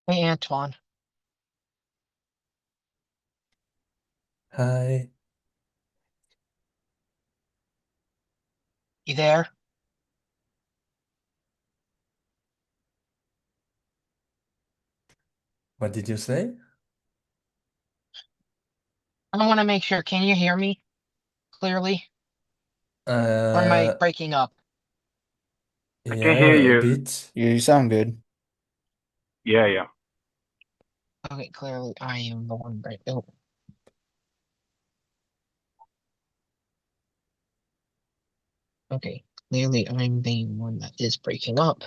Hey, Antoine, Hi, you there? what did you say? I want to make sure. Can you hear me clearly? Or am I Uh, breaking up? I can yeah, hear a you. bit. Yeah, you sound good. Yeah, yeah. Okay, clearly I am the one break. Oh, okay. Clearly I'm the one that is breaking up.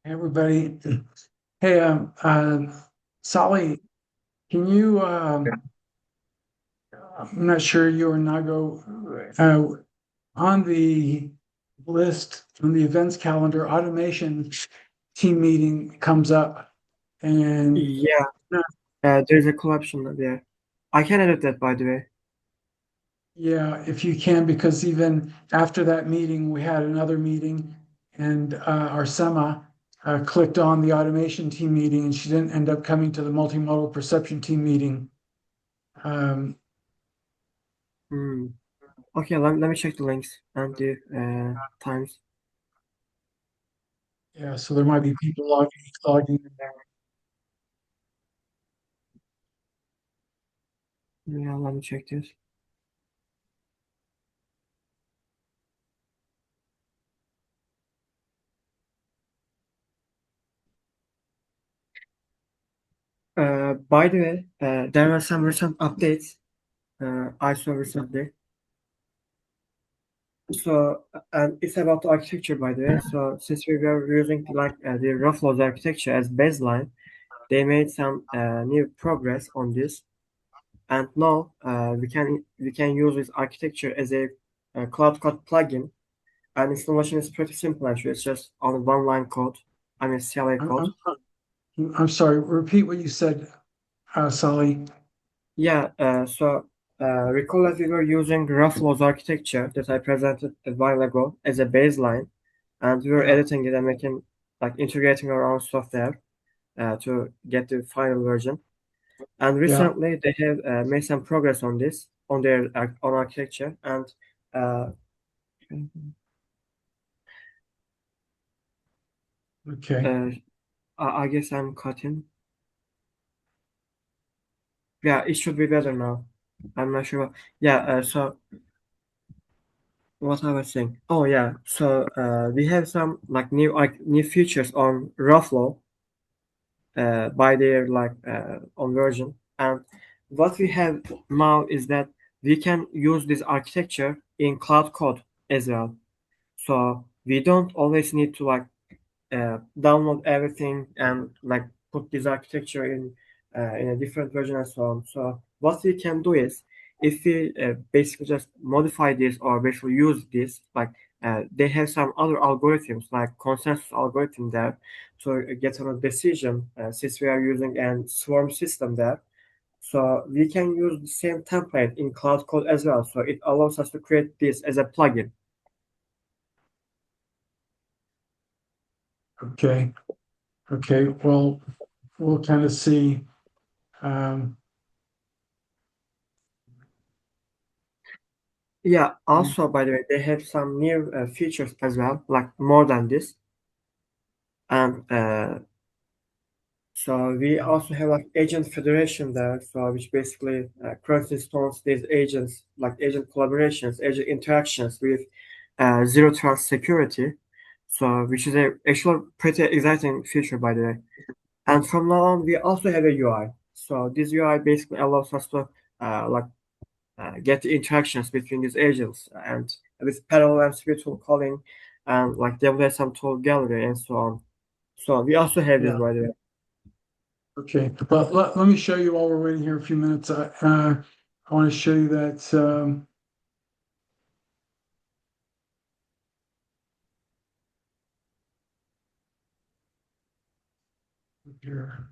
Hey, everybody. Hey, Sally, can you, I'm not sure you or Nago, on the list, on the events calendar, automation team meeting comes up. And Yeah, there's a collection there. I can edit that, by the way. yeah, if you can, because even after that meeting, we had another meeting and our Sema clicked on the automation team meeting and she didn't end up coming to the multimodal perception team meeting. Um, Hmm. Okay, let me check the links and the times. Yeah, so there might be people logging in there. Yeah, let me check this. By the way, there were some recent updates I saw recently. So, and it's about the architecture, by the way. So, since we were using the Ruffles architecture as baseline, they made some new progress on this. And now we can use this architecture as a Cloud Code plugin. And installation is pretty simple actually. It's just on one line code. I mean CLI I'm, code. I'm sorry, repeat what you said, Sally. Yeah. Recall that we were using Ruffles architecture that I presented a while ago as a baseline, and we were Yeah, editing it and making like integrating our own software to get the final version. And yeah. recently they have made some progress on this on their on architecture and uh, Okay. I guess I'm cutting. Yeah, it should be better now. I'm not sure. Yeah, so what I was saying. Oh yeah, so we have some like new features on Ruffalo by their on version. And what we have now is that we can use this architecture in cloud code as well. So we don't always need to download everything and like put this architecture in a different version and so on. So what we can do is if we basically just modify this or basically use this, they have some other algorithms like consensus algorithm there to get on a decision since we are using a swarm system there. So we can use the same template in Cloud Code as well. So it allows us to create this as a plugin. Okay. Okay. Well, we'll kind of see. Yeah, also, by the way, they have some new features as well, like more than this. And so we also have like agent federation there, so which basically installs these agents, like agent collaborations, agent interactions with zero trust security. So which is a actually pretty exciting feature, by the way. And from now on, we also have a UI. So this UI basically allows us to get the interactions between these agents and with parallel and speed tool calling and like WSM tool gallery and so on. So we also have this, Yeah. by the way. Okay. Well, let me show you while we're waiting here a few minutes. I want to show you that. Here.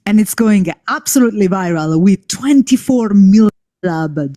And it's going absolutely viral with 24 million lab.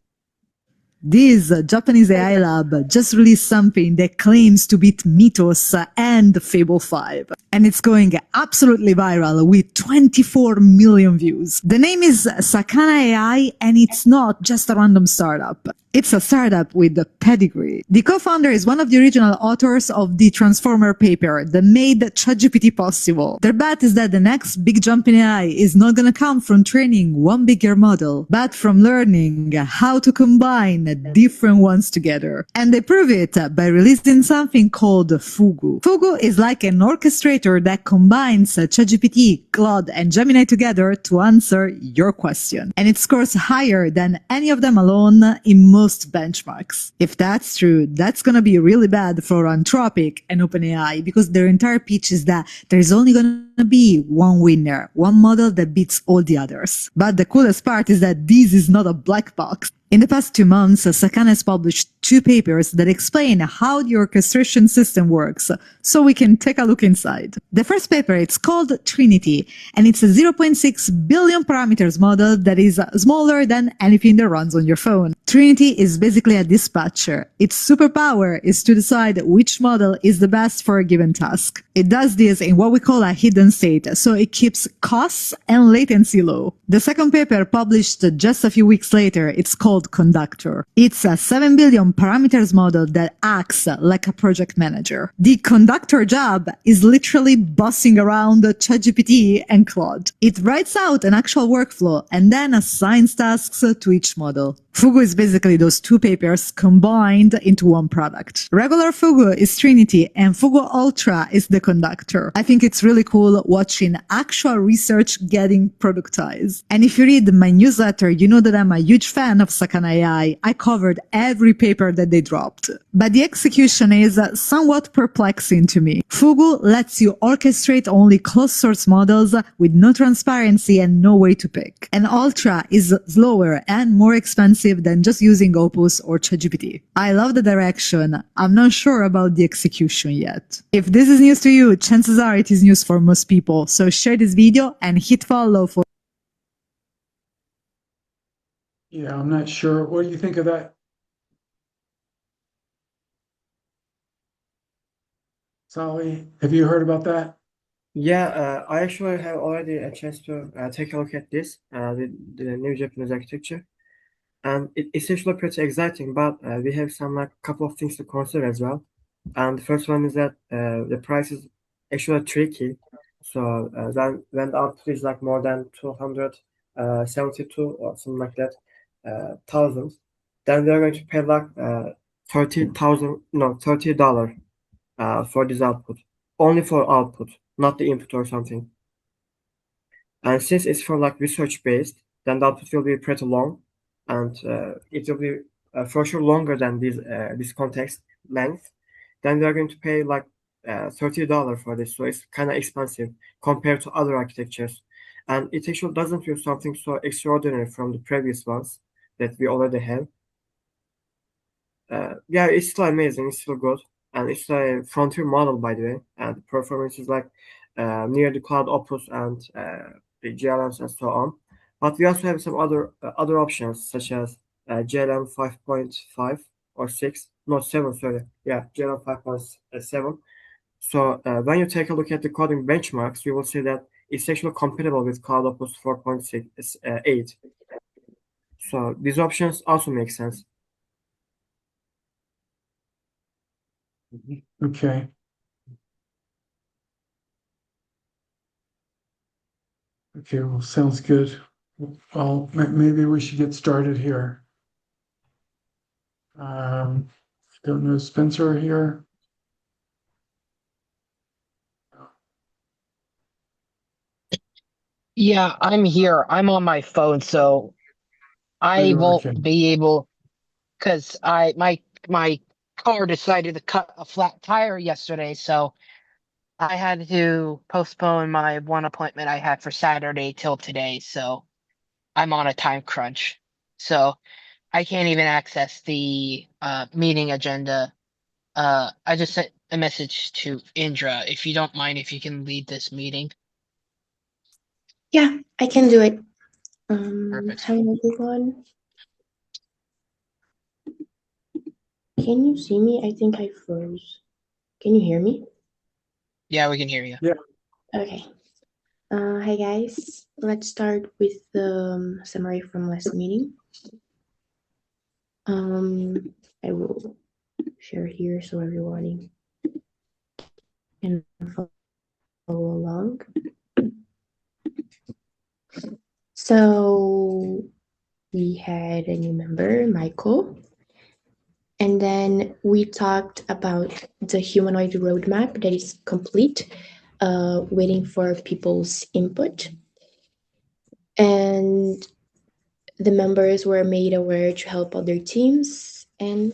This Japanese AI lab just released something that claims to beat Mythos and Fable 5. And it's going absolutely viral with 24 million views. The name is Sakana AI, and it's not just a random startup. It's a startup with a pedigree. The co-founder is one of the original authors of the Transformer paper that made ChatGPT possible. Their bet is that the next big jump in AI is not gonna come from training one bigger model, but from learning how to combine different ones together. And they prove it by releasing something called Fugu. Fugu is like an orchestrator that combines ChatGPT, Claude, and Gemini together to answer your question. And it scores higher than any of them alone in most benchmarks. If that's true, that's gonna be really bad for Anthropic and OpenAI because their entire pitch is that there's only gonna be one winner, one model that beats all the others. But the coolest part is that this is not a black box. In the past 2 months, Sakana has published 2 papers that explain how the orchestration system works, so we can take a look inside. The first paper, it's called Trinity, and it's a 0.6 billion parameters model that is smaller than anything that runs on your phone. Trinity is basically a dispatcher. Its superpower is to decide which model is the best for a given task. It does this in what we call a hidden state, so it keeps costs and latency low. The second paper, published just a few weeks later, it's called Conductor. It's a 7 billion parameters model that acts like a project manager. The Conductor job is literally bossing around ChatGPT and Claude. It writes out an actual workflow and then assigns tasks to each model. Fugu is basically those 2 papers combined into one product. Regular Fugu is Trinity and Fugu Ultra is the Conductor. I think it's really cool watching actual research getting productized. And if you read my newsletter, you know that I'm a huge fan of Sakana AI. I covered every paper that they dropped. But the execution is somewhat perplexing to me. Fugu lets you orchestrate only closed source models with no transparency and no way to pick. And Ultra is slower and more expensive than just using Opus or ChatGPT. I love the direction. I'm not sure about the execution yet. If this is news to you, chances are it is news for most people. So share this video and hit follow for. Yeah, I'm not sure. What do you think of that? Sally, have you heard about that? Yeah, I actually have already a chance to take a look at this, the new Japanese architecture. And it's actually pretty exciting, but we have some couple of things to consider as well. And the first one is that the price is actually tricky. So when the output is like more than 272 or something like that, thousand, then they're going to pay like $30 for this output, only for output, not the input or something. And since it's for like research based, then the output will be pretty long, and it will be for sure longer than this context length. Then we are going to pay like $30 for this, so it's kind of expensive compared to other architectures, and it actually doesn't use something so extraordinary from the previous ones that we already have. Yeah, it's still amazing, it's still good, and it's a frontier model, by the way, and the performance is like near the cloud opus and the GLMs and so on. But we also have some other options such as GLM 5.5 or 6, not 7, sorry. Yeah, GLM 5.7. So when you take a look at the coding benchmarks, you will see that it's actually compatible with cloud opus 4.8. So these options also make sense. Okay. Okay, well, sounds good. Well, maybe we should get started here. Don't know, Spencer here? Yeah, I'm here. I'm on my phone, so I You are, won't okay. be able because my car decided to cut a flat tire yesterday, so I had to postpone my one appointment I had for Saturday till today, so I'm on a time crunch. So I can't even access the meeting agenda. I just sent a message to Indra if you don't mind if you can lead this meeting. Yeah, I can do it. Perfect. Hi everyone. Can you see me? I think I froze. Can you hear me? Yeah, we can hear you. Yeah. Okay. Hi guys. Let's start with the summary from last meeting. I will share here so everyone can follow along. So we had a new member, Michael. And then we talked about the humanoid roadmap that is complete, waiting for people's input. And the members were made aware to help other teams. And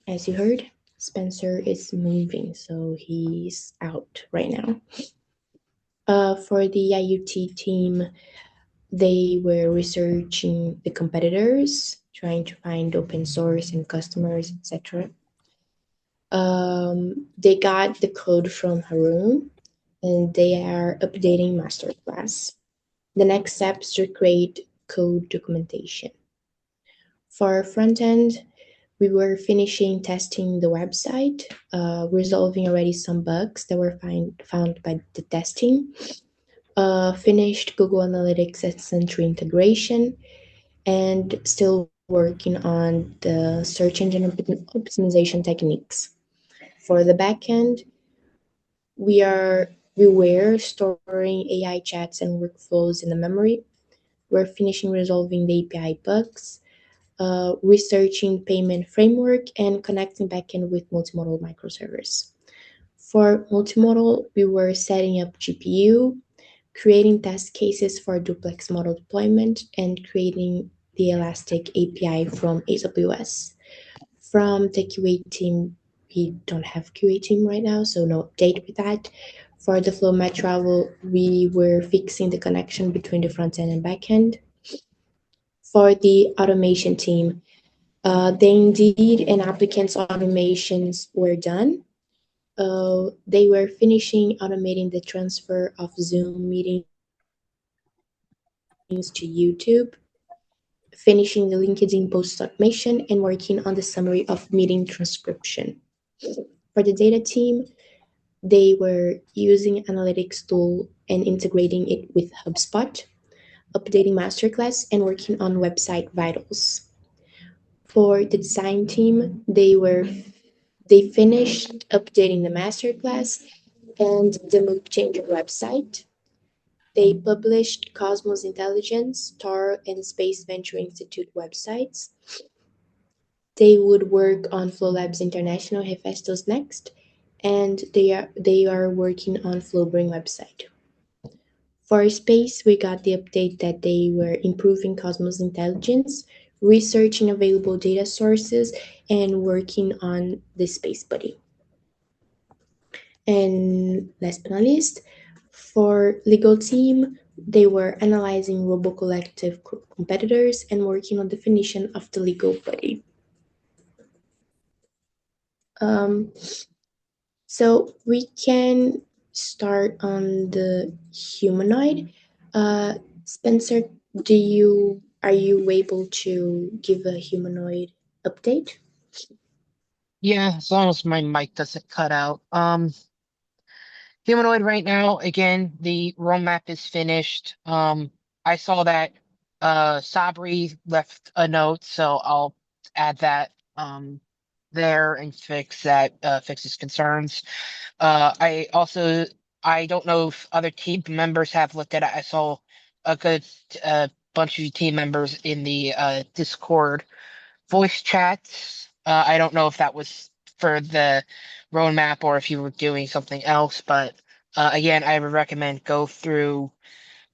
as you heard, Spencer is moving, so he's out right now. For the IoT team, they were researching the competitors, trying to find open source and customers, etc. They got the code from Haroon, and they are updating masterclass. The next step is to create code documentation. For front end, we were finishing testing the website, resolving already some bugs that were found by the testing, finished Google Analytics and Sentry integration, and still working on the search engine optimization techniques. For the backend, we were storing AI chats and workflows in the memory. We're finishing resolving the API bugs, researching payment framework, and connecting backend with multimodal microservice. For multimodal, we were setting up GPU, creating test cases for duplex model deployment, and creating the Elastic API from AWS. From the QA team, we don't have QA team right now, so no update with that. For the FloLabs Travel, we were fixing the connection between the front end and back end. For the automation team, the Indeed and applicants automations were done. They were finishing automating the transfer of Zoom meetings to YouTube, finishing the LinkedIn post automation, and working on the summary of meeting transcription. For the data team, they were using analytics tool and integrating it with HubSpot, updating masterclass, and working on website vitals. For the design team, they were They finished updating the masterclass and the MoodChanger website. They published Cosmos Intelligence, STAR, and Space Venture Institute websites. They would work on FloLabs International Hephaestus next, and they are working on FloBrain website. For space, we got the update that they were improving Cosmos Intelligence, researching available data sources, and working on the Space Buddy. And last but not least, for legal team, they were analyzing RoboCollective competitors and working on definition of the legal buddy. So we can start on the humanoid. Spencer, are you able to give a humanoid update? Yeah, as long as my mic doesn't cut out. Humanoid right now, again, the roadmap is finished. I saw that Sabri left a note, so I'll add that there and fix his concerns. I don't know if other team members have looked at it. I saw a good bunch of team members in the Discord voice chats. I don't know if that was for the roadmap or if you were doing something else, but again, I would recommend go through,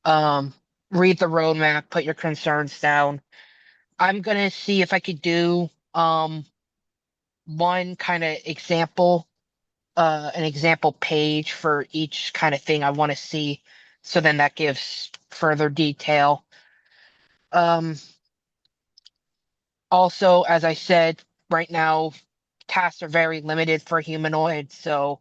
um, read the roadmap, put your concerns down. I'm gonna see if I could do one kind of example, an example page for each kind of thing I want to see. So then that gives further detail. Um, Also, as I said, right now tasks are very limited for humanoid, so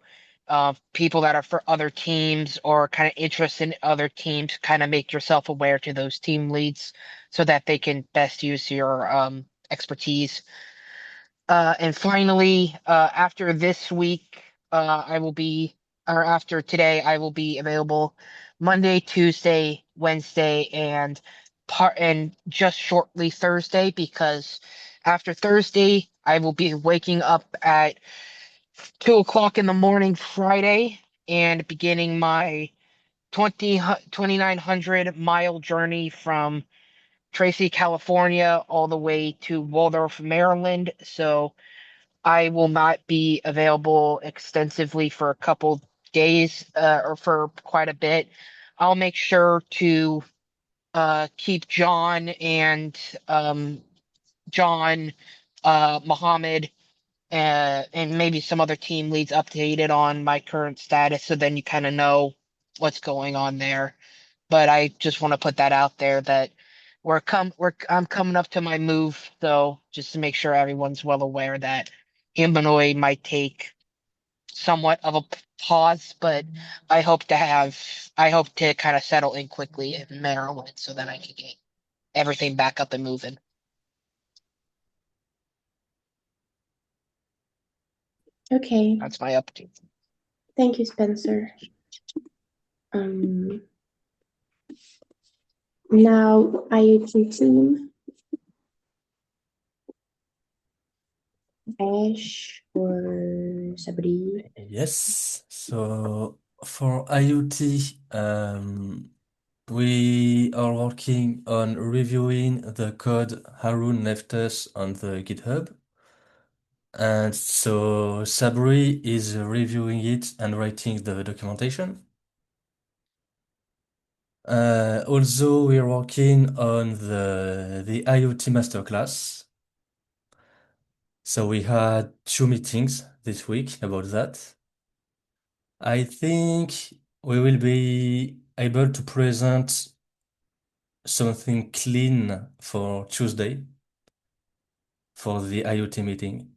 people that are for other teams or kind of interested in other teams, kind of make yourself aware to those team leads so that they can best use your expertise. And finally, after this week, I will be, or after today, I will be available Monday, Tuesday, Wednesday, and just shortly Thursday, because after Thursday, I will be waking up at 2 o'clock in the morning Friday and beginning my 2,900 mile journey from Tracy, California, all the way to Waldorf, Maryland. So I will not be available extensively for a couple days, or for quite a bit. I'll make sure to keep John, Mohammed, and maybe some other team leads updated on my current status, so then you kind of know what's going on there. But I just want to put that out there that I'm coming up to my move, so just to make sure everyone's well aware that Humanoid might take somewhat of a pause, but I hope to kind of settle in quickly in Maryland so that I can get everything back up and moving. Okay, That's my update. thank you, Spencer. Now IoT team, Ash or Sabri. Yes. So for IoT, we are working on reviewing the code Harun left us on the GitHub. And so Sabri is reviewing it and writing the documentation. Also, we are working on the IoT masterclass. So we had 2 meetings this week about that. I think we will be able to present something clean for Tuesday for the IoT meeting.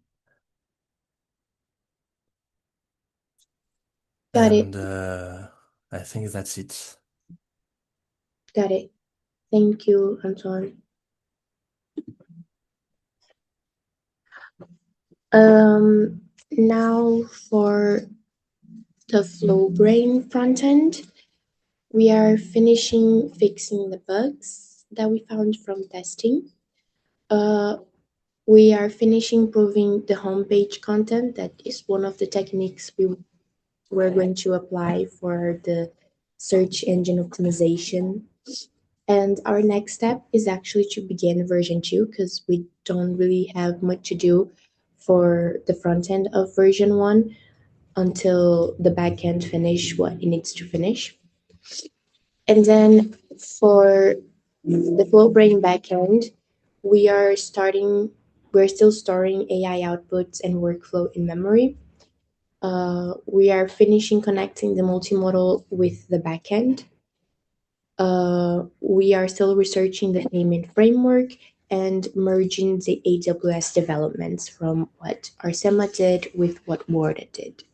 Got it. And I think that's it. Got it. Thank you, Anton. Now for the FloBrain front end, we are fixing the bugs that we found from testing. We are finishing improving the homepage content. That is one of the techniques we're going to apply for the search engine optimization. And our next step is actually to begin version 2 because we don't really have much to do for the front end of version 1 until the backend finish what it needs to finish. And then for the FloBrain backend, we're still storing AI outputs and workflow in memory. We are finishing connecting the multimodal with the backend. We are still researching the payment framework and merging the AWS developments from what Arsema did with what Warda did.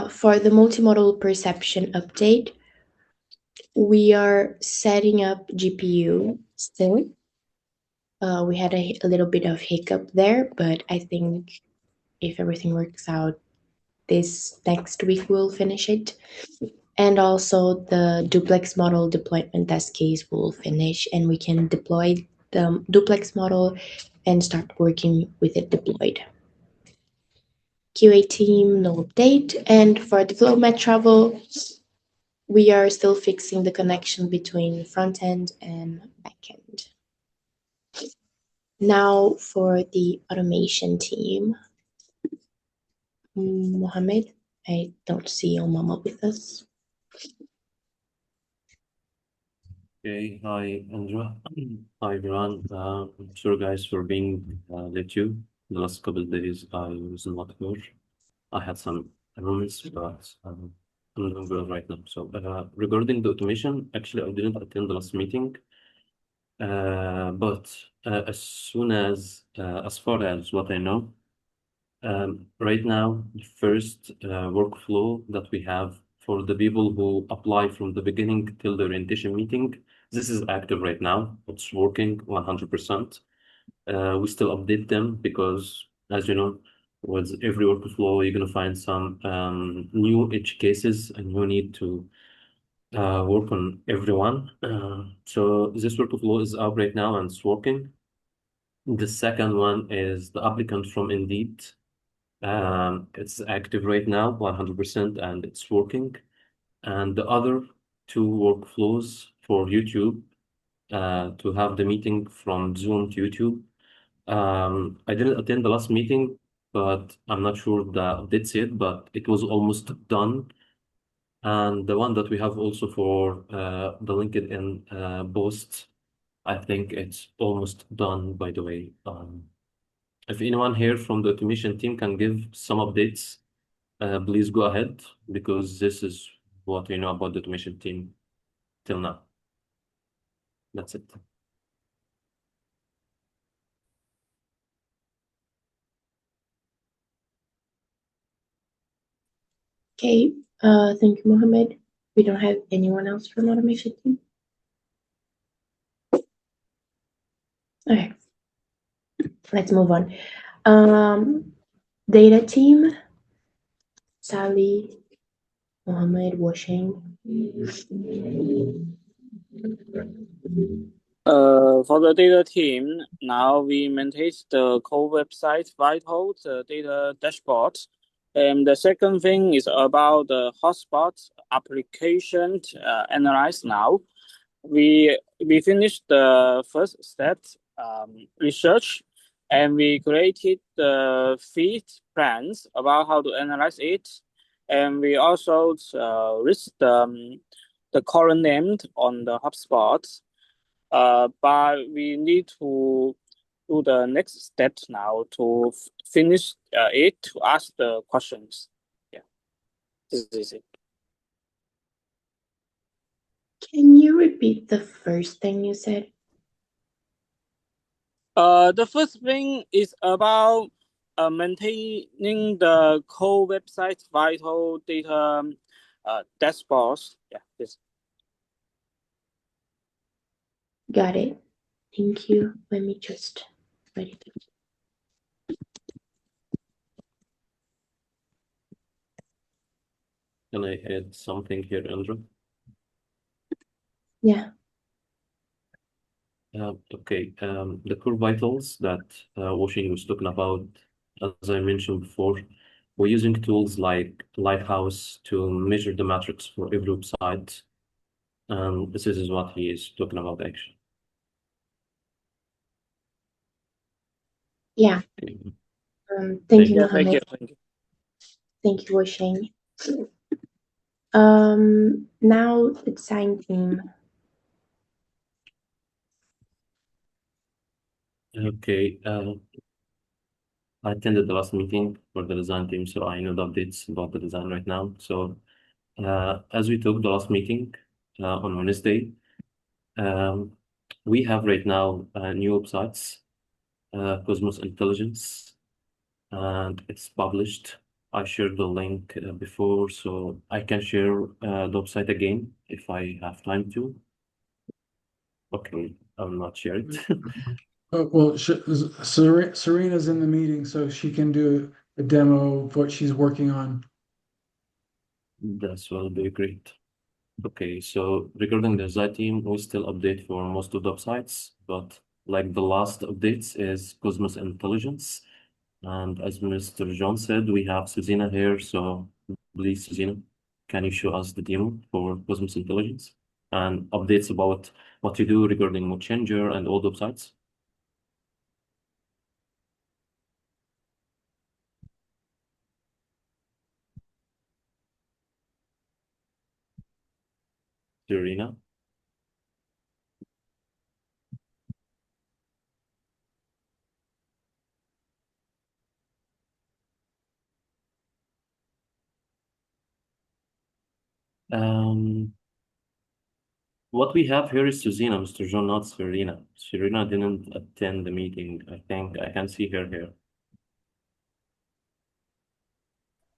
For the multimodal perception update, we are setting up GPU still. We had a little bit of hiccup there, but I think if everything works out, this next week we'll finish it. And also the duplex model deployment test case will finish and we can deploy the duplex model and start working with it deployed. QA team, no update. And for the FloLabs Travel, we are still fixing the connection between front end and back end. Now for the automation team. Mohammed, I don't see your mama with us. Okay, hi Andrea. Hi everyone. Sorry guys for being late you. The last couple of days I was not here. I had some errands, but I'm doing good right now. So regarding the automation, actually I didn't attend the last meeting. But as far as what I know, right now the first workflow that we have for the people who apply from the beginning till the orientation meeting, this is active right now. It's working 100%. We still update them because, as you know, with every workflow, you're going to find some new edge cases and you need to work on everyone. So this workflow is up right now and it's working. The second one is the applicant from Indeed. It's active right now, 100%, and it's working. And the other two workflows for YouTube, to have the meeting from Zoom to YouTube. I didn't attend the last meeting, but I'm not sure the updates yet, but it was almost done. And the one that we have also for the LinkedIn post, I think it's almost done, by the way. If anyone here from the automation team can give some updates, please go ahead, because this is what we know about the automation team till now. That's it. Okay, thank you, Mohammed. We don't have anyone else from automation team. Okay, let's move on. Data team, Sally, Mohammed, Washing. For the data team, now we maintain the core website Vital, the data dashboard. And the second thing is about the hotspot application analyze now. We finished the first step research, and we created the feed plans about how to analyze it. And we also list the current name on the hotspot. But we need to do the next steps now to finish it, to ask the questions. Yeah, this is it. Can you repeat the first thing you said? The first thing is about maintaining the core website Vital data dashboards. Yeah, this. Got it. Thank you. Let me just write it down. Can I add something here, Andrew? Yeah. Okay, the core vitals that Washing was talking about, as I mentioned before, we're using tools like Lighthouse to measure the matrix for every website. And this is what he is talking about, actually. Yeah. Okay. Thank you, Yeah, thank Mohammed. you. Thank you. Thank you, Washing. Now the design team. Okay, I attended the last meeting for the design team, so I know the updates about the design right now. So, as we took the last meeting on Wednesday, um, we have right now new websites, Cosmos Intelligence, and it's published. I shared the link before, so I can share the website again if I have time to. Okay, I will not share it. Well, Serena's in the meeting, so she can do a demo of what she's working on. That will be great. Okay, so regarding the design team, we still update for most of the websites, but like the last updates is Cosmos Intelligence. And as Mr. John said, we have Susanna here, so please, Susanna, can you show us the demo for Cosmos Intelligence and updates about what you do regarding MoodChanger and all the websites? Serena? Um, what we have here is Susanna, Mr. John, not Serena. Serena didn't attend the meeting. I think I can see her here. Okay,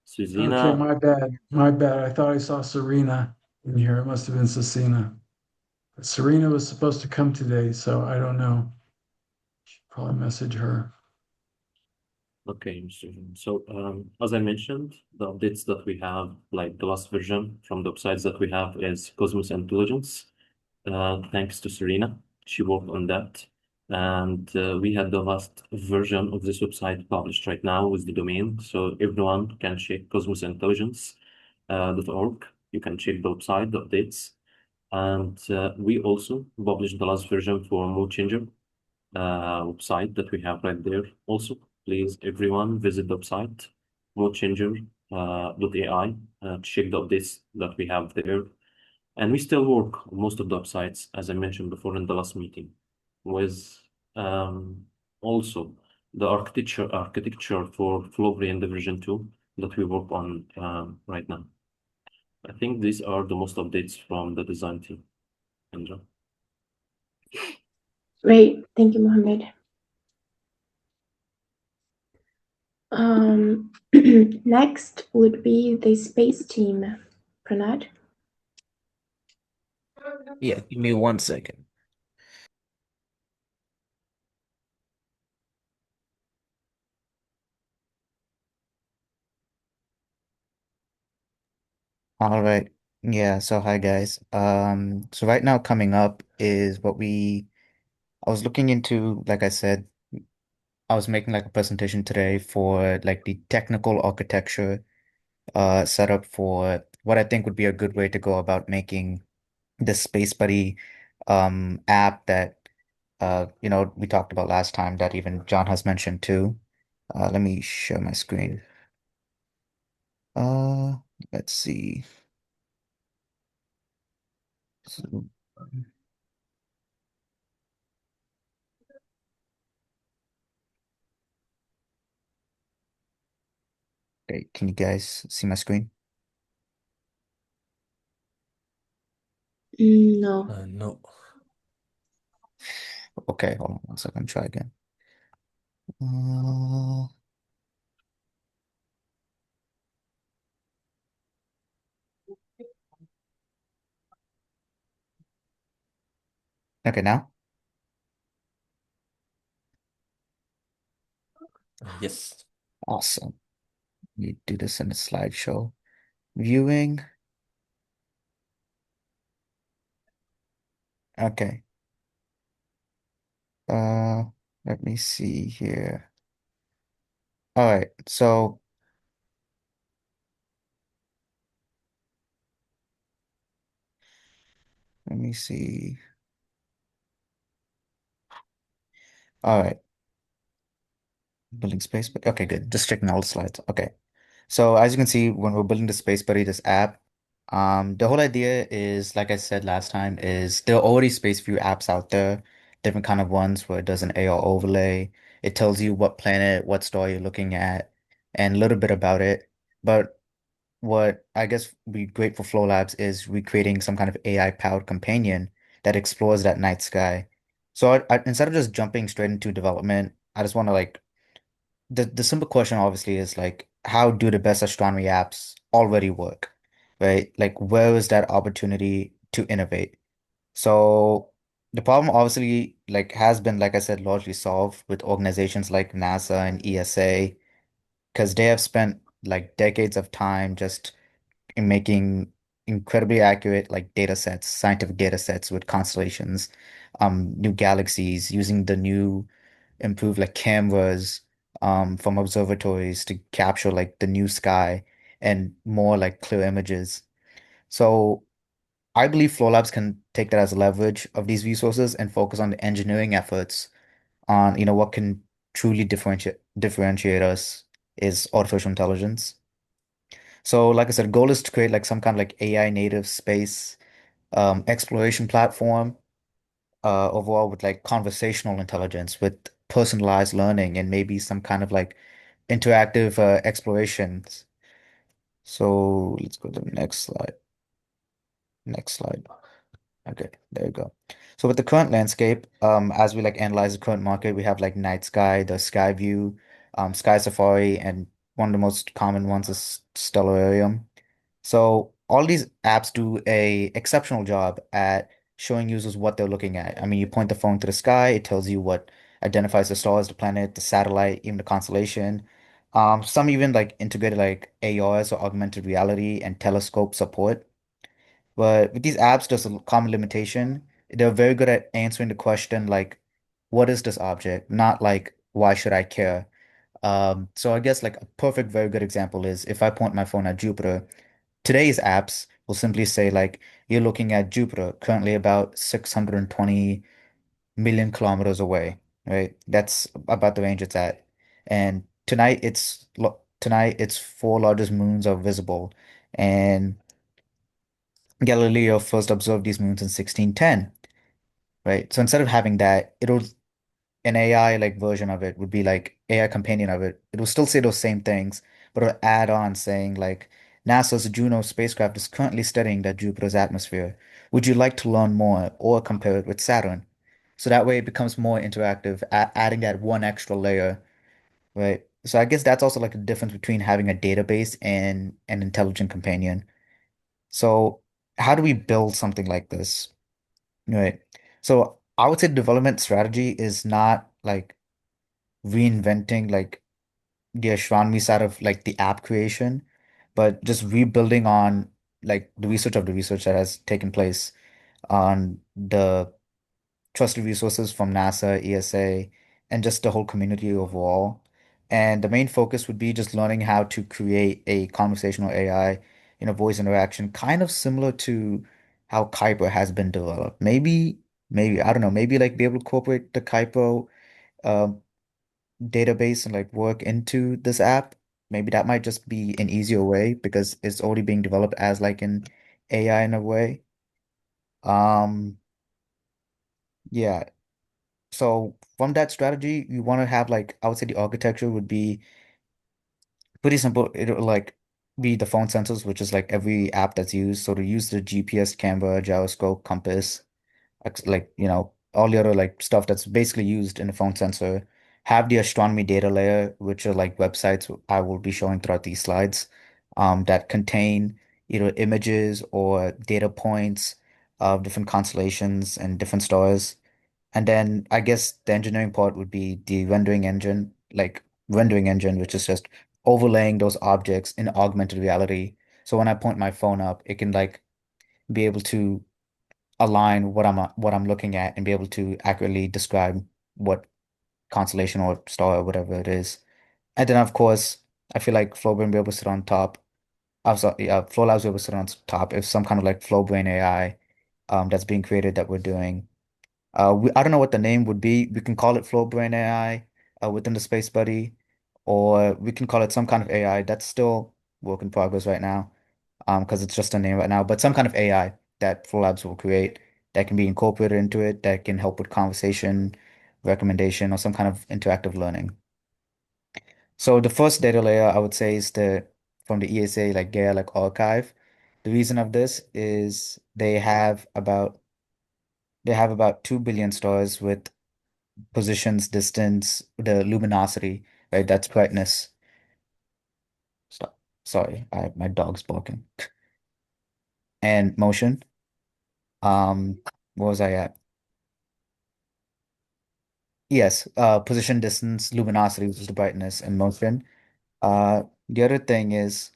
Susanna, my bad. My bad. I thought I saw Serena in here. It must have been Cecina. But Serena was supposed to come today, so I don't know. Should probably message her. okay, Mr. John. So, as I mentioned, the updates that we have, like the last version from the websites that we have is Cosmos Intelligence. Thanks to Serena, she worked on that. And we had the last version of this website published right now with the domain. So everyone can check cosmosintelligence.org. You can check the website, the updates. And we also published the last version for MoodChanger website that we have right there. Also, please, everyone, visit the website, MoodChanger.ai, check the updates that we have there. And we still work on most of the websites, as I mentioned before in the last meeting, with also the architecture for FloBrain the version 2 that we work on right now. I think these are the most updates from the design team. Indra. Great. Thank you, Mohammed. Next would be the space team. Pranad? Yeah, give me 1 second. All right. Yeah, so hi guys. So right now coming up is I was looking into, like I said, I was making like a presentation today for like the technical architecture setup for what I think would be a good way to go about making the Space Buddy app that we talked about last time that even John has mentioned too. Let me share my screen. Uh, let's see. So, okay, can you guys see my screen? No. No. Okay, hold on 1 second, try again. Uh, okay, now? Yes. Awesome. We do this in a slideshow. Viewing. Okay. Uh, let me see here. All right, so let me see. All right, building space. Okay, good. Just checking all the slides. Okay. So as you can see, when we're building the Space Buddy, this app, the whole idea is, like I said last time, is there are already SpaceView apps out there, different kind of ones where it does an AR overlay. It tells you what planet, what star you're looking at, and a little bit about it. But what I guess we great for FloLabs is recreating some kind of AI-powered companion that explores that night sky. So instead of just jumping straight into development, I just want to like the simple question obviously is like, how do the best astronomy apps already work, right? Like, where is that opportunity to innovate? So the problem obviously like has been, like I said, largely solved with organizations like NASA and ESA, because they have spent like decades of time just in making incredibly accurate like data sets, scientific data sets with constellations, new galaxies, using the new improve like cameras from observatories to capture like the new sky and more like clear images. So I believe Flow Labs can take that as leverage of these resources and focus on the engineering efforts on, what can truly differentiate us is artificial intelligence. So like I said, goal is to create like some kind of like AI native space exploration platform overall with like conversational intelligence, with personalized learning, and maybe some kind of like interactive explorations. So let's go to the next slide. Next slide. Okay, there you go. So with the current landscape, as we like analyze the current market, we have like Night Sky, the Sky View, Sky Safari, and one of the most common ones is Stellarium. So all these apps do a exceptional job at showing users what they're looking at. I mean, you point the phone to the sky, it tells you what identifies the stars, the planet, the satellite, even the constellation. Some even like integrated like ARs or augmented reality and telescope support. But with these apps, there's a common limitation. They're very good at answering the question like, what is this object? Not like, why should I care? So I guess like a perfect, very good example is if I point my phone at Jupiter. Today's apps will simply say like you're looking at Jupiter, currently about 620 million kilometers away, right? That's about the range it's at. And tonight its four largest moons are visible, and Galileo first observed these moons in 1610, right? So instead of having that, it'll an AI like version of it would be like AI companion of it. It will still say those same things, but it'll add on saying like NASA's Juno spacecraft is currently studying that Jupiter's atmosphere. Would you like to learn more or compare it with Saturn? So that way it becomes more interactive, adding that one extra layer, right? So I guess that's also like a difference between having a database and an intelligent companion. So how do we build something like this? Right. So I would say development strategy is not like reinventing like the astronomy side of like the app creation, but just rebuilding on like the research of the research that has taken place on the trusted resources from NASA, ESA, and just the whole community overall. And the main focus would be just learning how to create a conversational AI in a voice interaction, kind of similar to how CAIPO has been developed. Maybe, I don't know, maybe like be able to incorporate the CAIPO um, database and like work into this app. Maybe that might just be an easier way because it's already being developed as like an AI in a way. Um, yeah. So from that strategy, you want to have like I would say the architecture would be pretty simple. It'll like be the phone sensors, which is like every app that's used. So to use the GPS, camera, gyroscope, compass, like all the other like stuff that's basically used in a phone sensor. Have the astronomy data layer, which are like websites I will be showing throughout these slides, that contain either images or data points of different constellations and different stars. And then I guess the engineering part would be the rendering engine, which is just overlaying those objects in augmented reality. So when I point my phone up, it can like be able to align what I'm looking at and be able to accurately describe what constellation or star or whatever it is. And then of course, I feel like FloBrain will be able to sit on top. I'm sorry, FloLabs will be able to sit on top if some kind of like FloBrain AI that's being created that we're doing. I don't know what the name would be. We can call it FloBrain AI within the Space Buddy, or we can call it some kind of AI. That's still work in progress right now, because it's just a name right now. But some kind of AI that FloLabs will create that can be incorporated into it, that can help with conversation, recommendation, or some kind of interactive learning. So the first data layer I would say is the from the ESA like Gaia like archive. The reason of this is they have about 2 billion stars with positions, distance, the luminosity, right? That's brightness. Stop. Sorry, my dog's barking. And motion. What was I at? Yes, position, distance, luminosity, which is the brightness, and motion. The other thing is,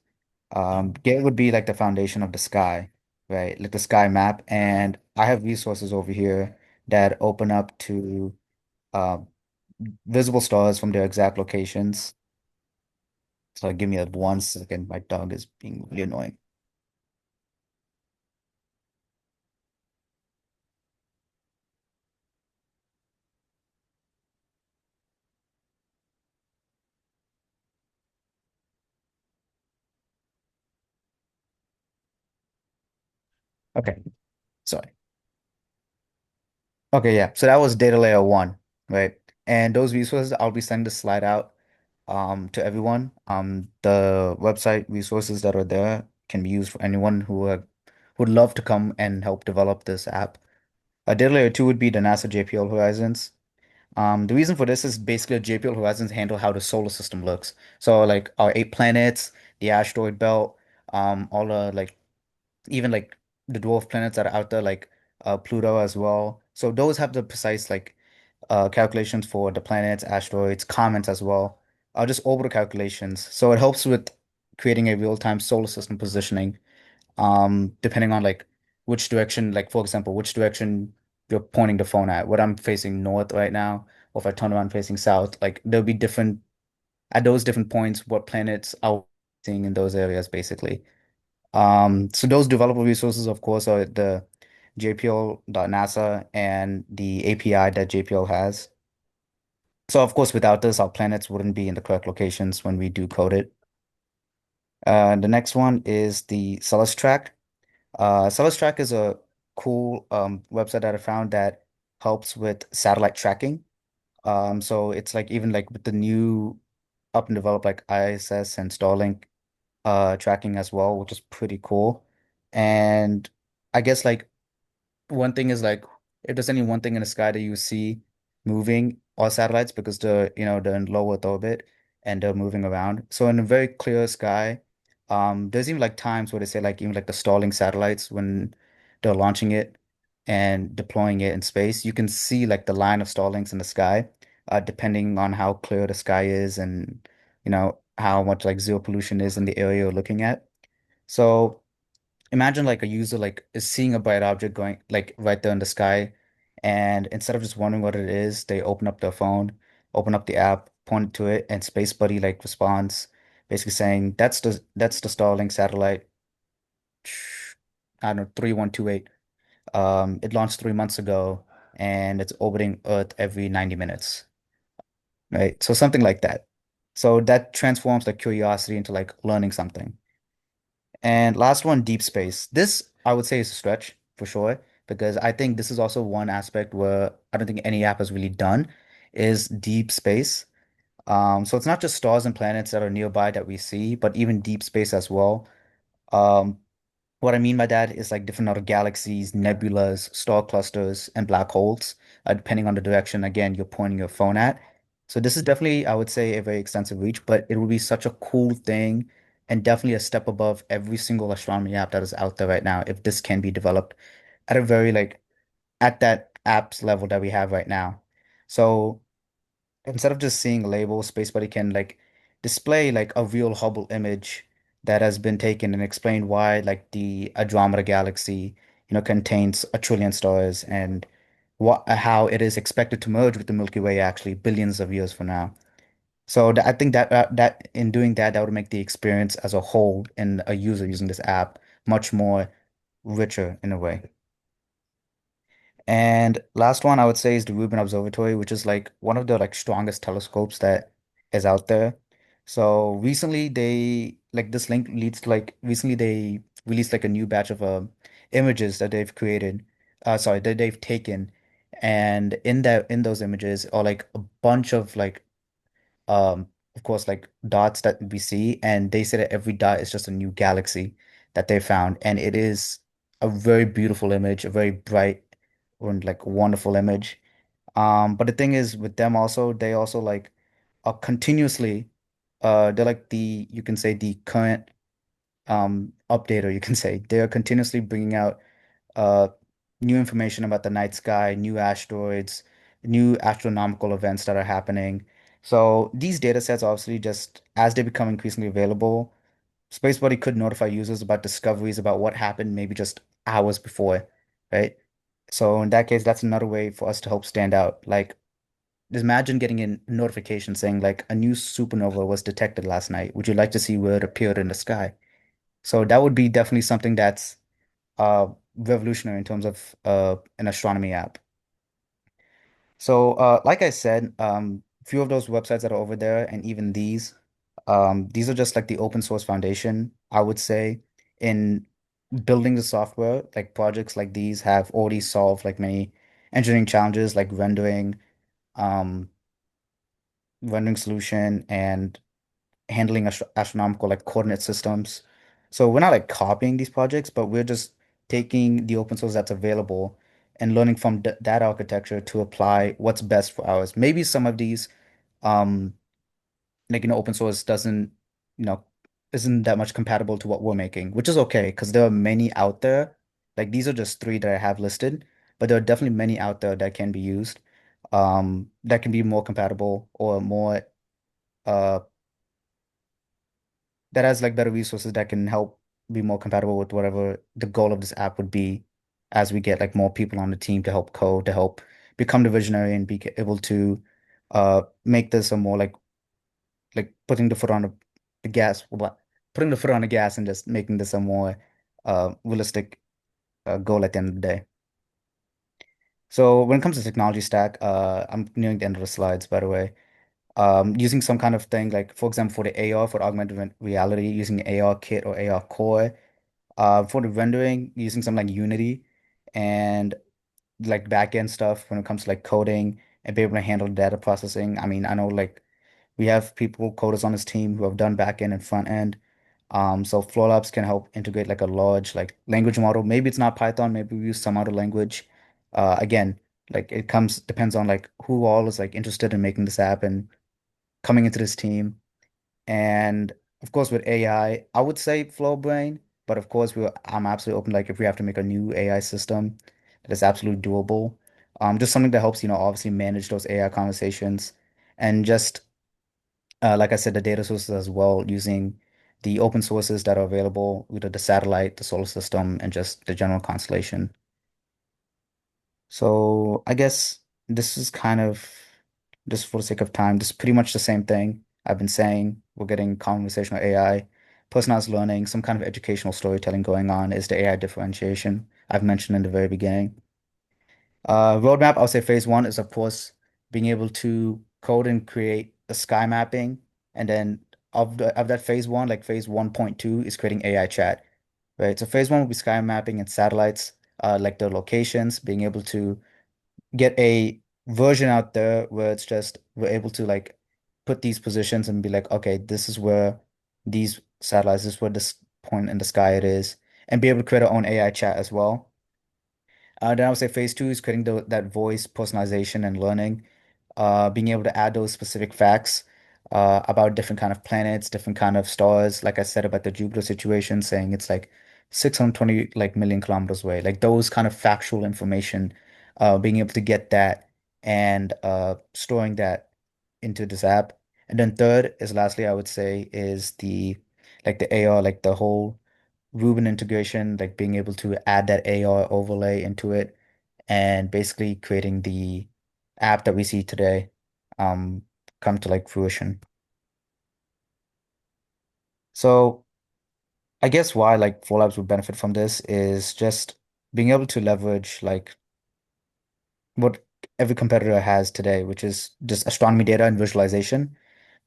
Git would be like the foundation of the sky, right? Like the sky map. And I have resources over here that open up to uh, visible stars from their exact locations. So give me a 1 second. My dog is being really annoying. Okay, sorry. Okay, yeah. So that was data layer one, right? And those resources, I'll be sending the slide out to everyone. The website resources that are there can be used for anyone who would love to come and help develop this app. Data layer two would be the NASA JPL horizons. The reason for this is basically JPL horizons handle how the solar system looks. So like our 8 planets, the asteroid belt, all the like even like the dwarf planets that are out there, like Pluto as well. So those have the precise like calculations for the planets, asteroids, comets as well. Just orbital calculations. So it helps with creating a real-time solar system positioning. Depending on like which direction, like for example, which direction you're pointing the phone at. What I'm facing north right now, or if I turn around facing south, like there'll be different at those different points what planets are seeing in those areas basically. So those developer resources, of course, are the JPL.NASA and the API that JPL has. So of course, without this, our planets wouldn't be in the correct locations when we do code it. The next one is the Celestrak. Celestrak is a cool website that I found that helps with satellite tracking. So it's like even like with the new up and developed like ISS and Starlink tracking as well, which is pretty cool. And I guess like one thing is like if there's any one thing in the sky that you see moving are satellites because they're in low Earth orbit and they're moving around. So in a very clear sky, there's even like times where they say like even like the Starlink satellites when they're launching it and deploying it in space, you can see like the line of Starlinks in the sky, depending on how clear the sky is and how much like zero pollution is in the area you're looking at. So imagine like a user like is seeing a bright object going like right there in the sky, and instead of just wondering what it is, they open up their phone, open up the app, point to it, and Space Buddy like responds, basically saying that's the Starlink satellite. I don't know, 3128. It launched 3 months ago, and it's orbiting Earth every 90 minutes, right? So something like that. So that transforms like curiosity into like learning something. And last one, deep space. This I would say is a stretch for sure, because I think this is also one aspect where I don't think any app has really done is deep space. So it's not just stars and planets that are nearby that we see, but even deep space as well. Um, what I mean by that is like different other galaxies, nebulas, star clusters, and black holes, depending on the direction, again, you're pointing your phone at. So this is definitely, I would say, a very extensive reach, but it would be such a cool thing and definitely a step above every single astronomy app that is out there right now if this can be developed at a very like at that apps level that we have right now. So instead of just seeing a label, Space Buddy can like display like a real Hubble image that has been taken and explain why like the Andromeda galaxy, contains a trillion stars and how it is expected to merge with the Milky Way actually billions of years from now. So I think that in doing that, that would make the experience as a whole in a user using this app much more richer in a way. And last one I would say is the Rubin Observatory, which is like one of the like strongest telescopes that is out there. So recently they like this link leads to like recently they released like a new batch of images that they've created. Sorry, that they've taken. And in those images are like a bunch of like um of course like dots that we see, and they say that every dot is just a new galaxy that they found, and it is a very beautiful image, a very bright and like wonderful image. But the thing is with them also, they also like are continuously they're like the you can say the current updater, you can say they're continuously bringing out uh, new information about the night sky, new asteroids, new astronomical events that are happening. So these data sets obviously just as they become increasingly available, SpaceBuddy could notify users about discoveries about what happened maybe just hours before, right? So in that case, that's another way for us to help stand out. Like, just imagine getting a notification saying like a new supernova was detected last night. Would you like to see where it appeared in the sky? So that would be definitely something that's revolutionary in terms of an astronomy app. So like I said, few of those websites that are over there, and even these are just like the open source foundation, I would say, in building the software. Like projects like these have already solved like many engineering challenges like um, rendering solution and handling astronomical like coordinate systems. So we're not like copying these projects, but we're just taking the open source that's available and learning from that architecture to apply what's best for ours. Maybe some of these, um, like open source doesn't, you know, isn't that much compatible to what we're making, which is okay because there are many out there. Like these are just three that I have listed, but there are definitely many out there that can be used, that can be more compatible or more uh that has like better resources that can help be more compatible with whatever the goal of this app would be as we get like more people on the team to help code, to help become the visionary and be able to make this a more like putting the foot on the gas, what putting the foot on the gas and just making this a more realistic goal at the end of the day. So when it comes to technology stack, I'm nearing the end of the slides, by the way. Using some kind of thing like, for example, for the AR, for augmented reality, using AR Kit or AR Core. For the rendering, using something like Unity and like backend stuff when it comes to like coding and be able to handle data processing. I mean, I know like we have people, coders on this team who have done backend and front end. So FloLabs can help integrate like a large like language model. Maybe it's not Python, maybe we use some other language. Again, like it comes depends on like who all is like interested in making this app and coming into this team. And of course, with AI, I would say FloBrain, but of course, I'm absolutely open. Like, if we have to make a new AI system that is absolutely doable, just something that helps, obviously manage those AI conversations, and just like I said, the data sources as well, using the open sources that are available, either the satellite, the solar system, and just the general constellation. So I guess this is kind of just for the sake of time, this is pretty much the same thing I've been saying. We're getting conversational AI, personalized learning, some kind of educational storytelling going on is the AI differentiation I've mentioned in the very beginning. Roadmap, I'll say phase one is, of course, being able to code and create a sky mapping. And then of that phase one, like phase 1.2 is creating AI chat, right? So phase one will be sky mapping and satellites, like their locations, being able to get a version out there where it's just we're able to like put these positions and be like, okay, this is where these satellites, this is where this point in the sky it is, and be able to create our own AI chat as well. Then I would say phase two is creating that voice personalization and learning, being able to add those specific facts about different kind of planets, different kind of stars. Like I said about the Jupiter situation, saying it's like 620 like million kilometers away. Like those kind of factual information, being able to get that and storing that into this app. And then third is lastly, I would say is the AR, like the whole Ruben integration, like being able to add that AR overlay into it and basically creating the app that we see today come to like fruition. So I guess why like FloLabs would benefit from this is just being able to leverage like what every competitor has today, which is just astronomy data and visualization.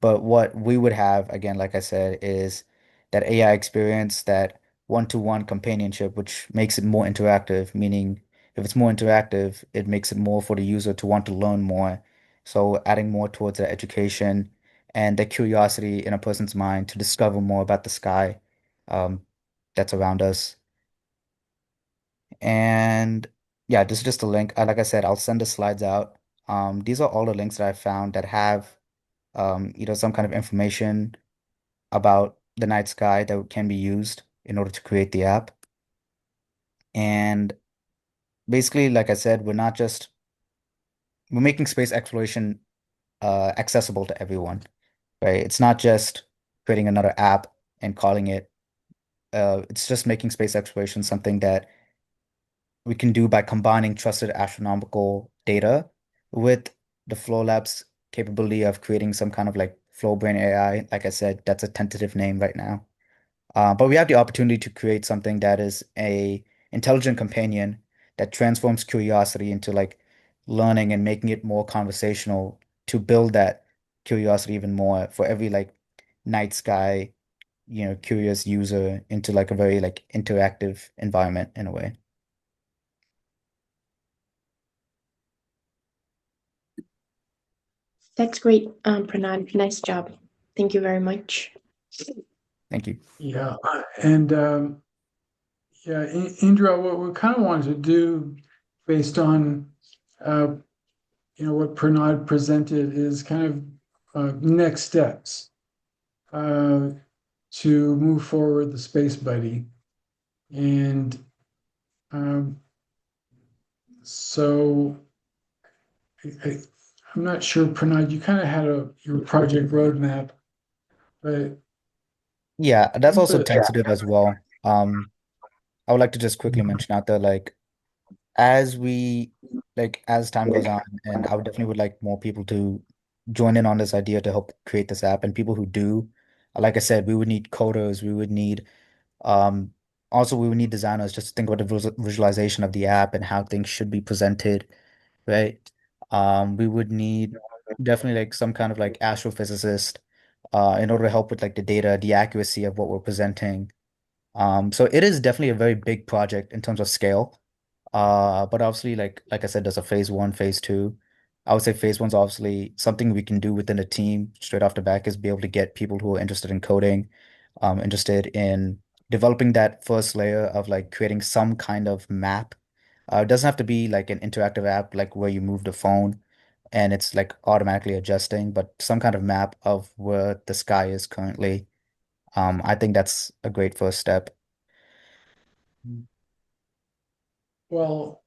But what we would have, again, like I said, is that AI experience, that one-to-one companionship, which makes it more interactive, meaning if it's more interactive, it makes it more for the user to want to learn more. So adding more towards their education and their curiosity in a person's mind to discover more about the sky um, that's around us. And yeah, this is just a link. Like I said, I'll send the slides out. These are all the links that I found that have some kind of information about the night sky that can be used in order to create the app. And basically, like I said, we're making space exploration accessible to everyone, right? It's not just creating another app and calling it. It's just making space exploration something that we can do by combining trusted astronomical data with the FloLabs capability of creating some kind of like FloBrain AI. Like I said, that's a tentative name right now. But we have the opportunity to create something that is a intelligent companion that transforms curiosity into like learning and making it more conversational to build that curiosity even more for every like night sky, curious user into like a very like interactive environment in a way. That's great, Pranad. Nice job. Thank you very much. Thank you. Yeah, and yeah, Indra, what we kind of wanted to do based on what Pranad presented is kind of next steps to move forward the Space Buddy. And so I'm not sure, Pranad, you kind of had your project roadmap, but Yeah, that's think also that tentative as well. I would like to just quickly mention out there, like as we as time goes on, and I would definitely would like more people to join in on this idea to help create this app. And people who do, like I said, we would need coders, we would need um also we would need designers just to think about the visualization of the app and how things should be presented, right? We would need definitely like some kind of like astrophysicist in order to help with like the data, the accuracy of what we're presenting. So it is definitely a very big project in terms of scale. But obviously, like I said, there's a phase one, phase two. I would say phase one's obviously something we can do within a team straight off the back is be able to get people who are interested in coding, interested in developing that first layer of like creating some kind of map. It doesn't have to be like an interactive app like where you move the phone and it's like automatically adjusting, but some kind of map of where the sky is currently. I think that's a great first step. well,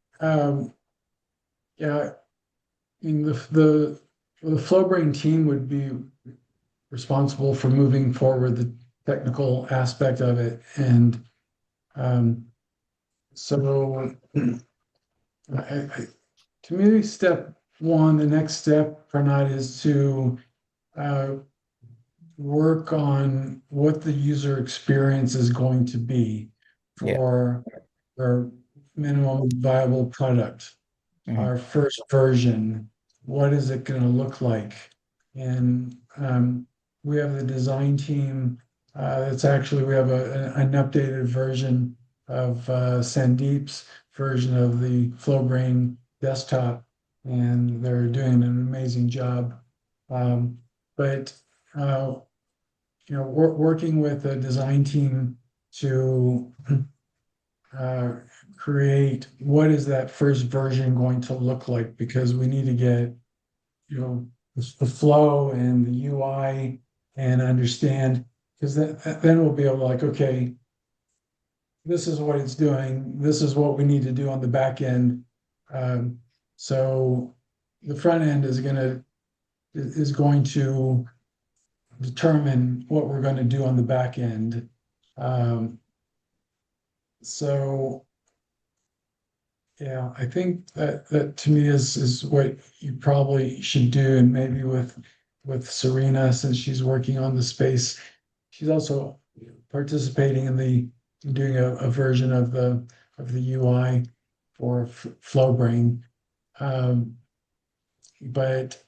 yeah, I mean the FlowBrain team would be responsible for moving forward the technical aspect of it, and um, so to me, step one, the next step for Night is to uh, work on what the user experience is going to be Yeah. for our minimum viable product, Mhm. our first version. What is it going to look like? And we have the design team. It's actually we have an updated version of Sandeep's version of the FlowBrain desktop, and they're doing an amazing job. But uh, working with a design team to uh, create what is that first version going to look like, because we need to get the flow and the UI and understand, because then we'll be able to like, okay, this is what it's doing, this is what we need to do on the back end. So the front end is going to determine what we're going to do on the back end. Um, so Yeah, I think that to me is what you probably should do, and maybe with Serena, since she's working on the space, she's also participating in the doing a version of the UI for FloBrain. Um, but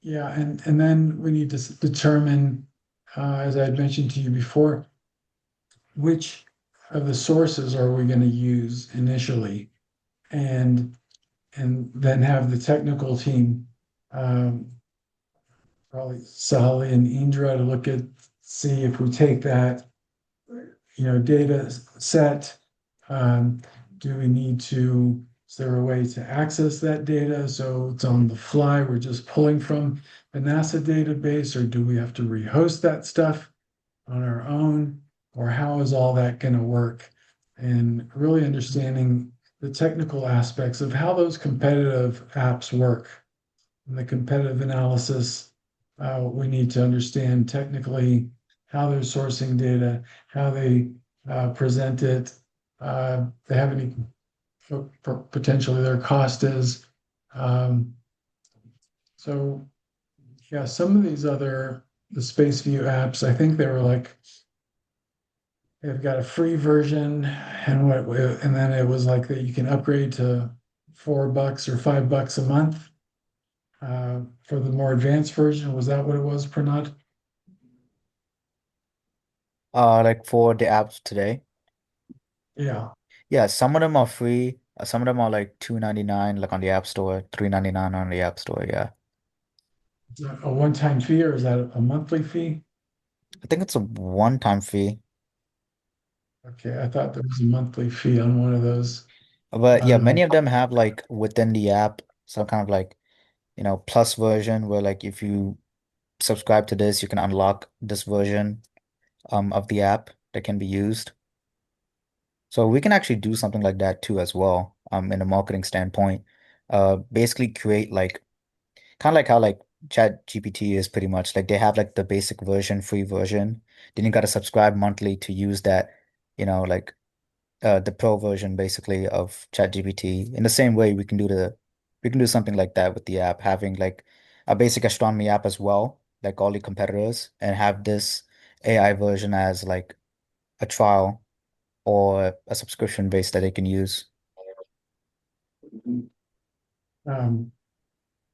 yeah, and then we need to determine, as I had mentioned to you before, which of the sources are we going to use initially, and then have the technical team, um, probably Sally and Indra, to look at, see if we take that, data set, do we need to, is there a way to access that data so it's on the fly, we're just pulling from the NASA database, or do we have to rehost that stuff on our own, or how is all that going to work? And really understanding the technical aspects of how those competitive apps work. In the competitive analysis, we need to understand technically how they're sourcing data, how they present it. They have any potentially their cost is. So yeah, some of these the SpaceView apps, I think they were like, they've got a free version, and then it was like that you can upgrade to $4 or $5 a month for the more advanced version. Was that what it was, Pranad? Like for the apps today. Yeah, Yeah, some of them are free. Some of them are like $2.99, like on the App Store, $3.99 on the App Store. Yeah, is that a one-time fee, or is that a monthly fee? I think it's a one-time fee. Okay, I thought there was a monthly fee on one of those. But yeah, Um, many of them have like within the app some kind of like, plus version where like if you subscribe to this, you can unlock this version of the app that can be used. So we can actually do something like that too as well, in a marketing standpoint. Basically create like kind of like how like Chat GPT is pretty much like they have like the basic version, free version. Then you got to subscribe monthly to use that, like the pro version basically of Chat GPT. In the same way, we can do something like that with the app, having like a basic astronomy app as well, like all the competitors, and have this AI version as like a trial or a subscription base that they can use. um,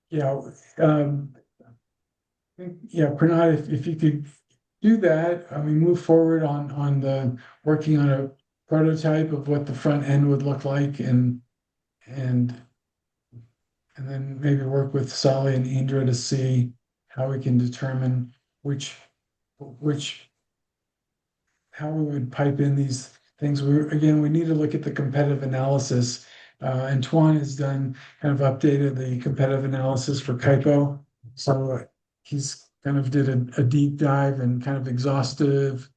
yeah, um, yeah, Pranad, if you could do that, I mean, move forward on the working on a prototype of what the front end would look like, and and then maybe work with Sally and Indra to see how we can determine which how we would pipe in these things. We need to look at the competitive analysis. Antoine has done kind of updated the competitive analysis for CAIPO. So he's kind of did a deep dive and kind of exhaustive.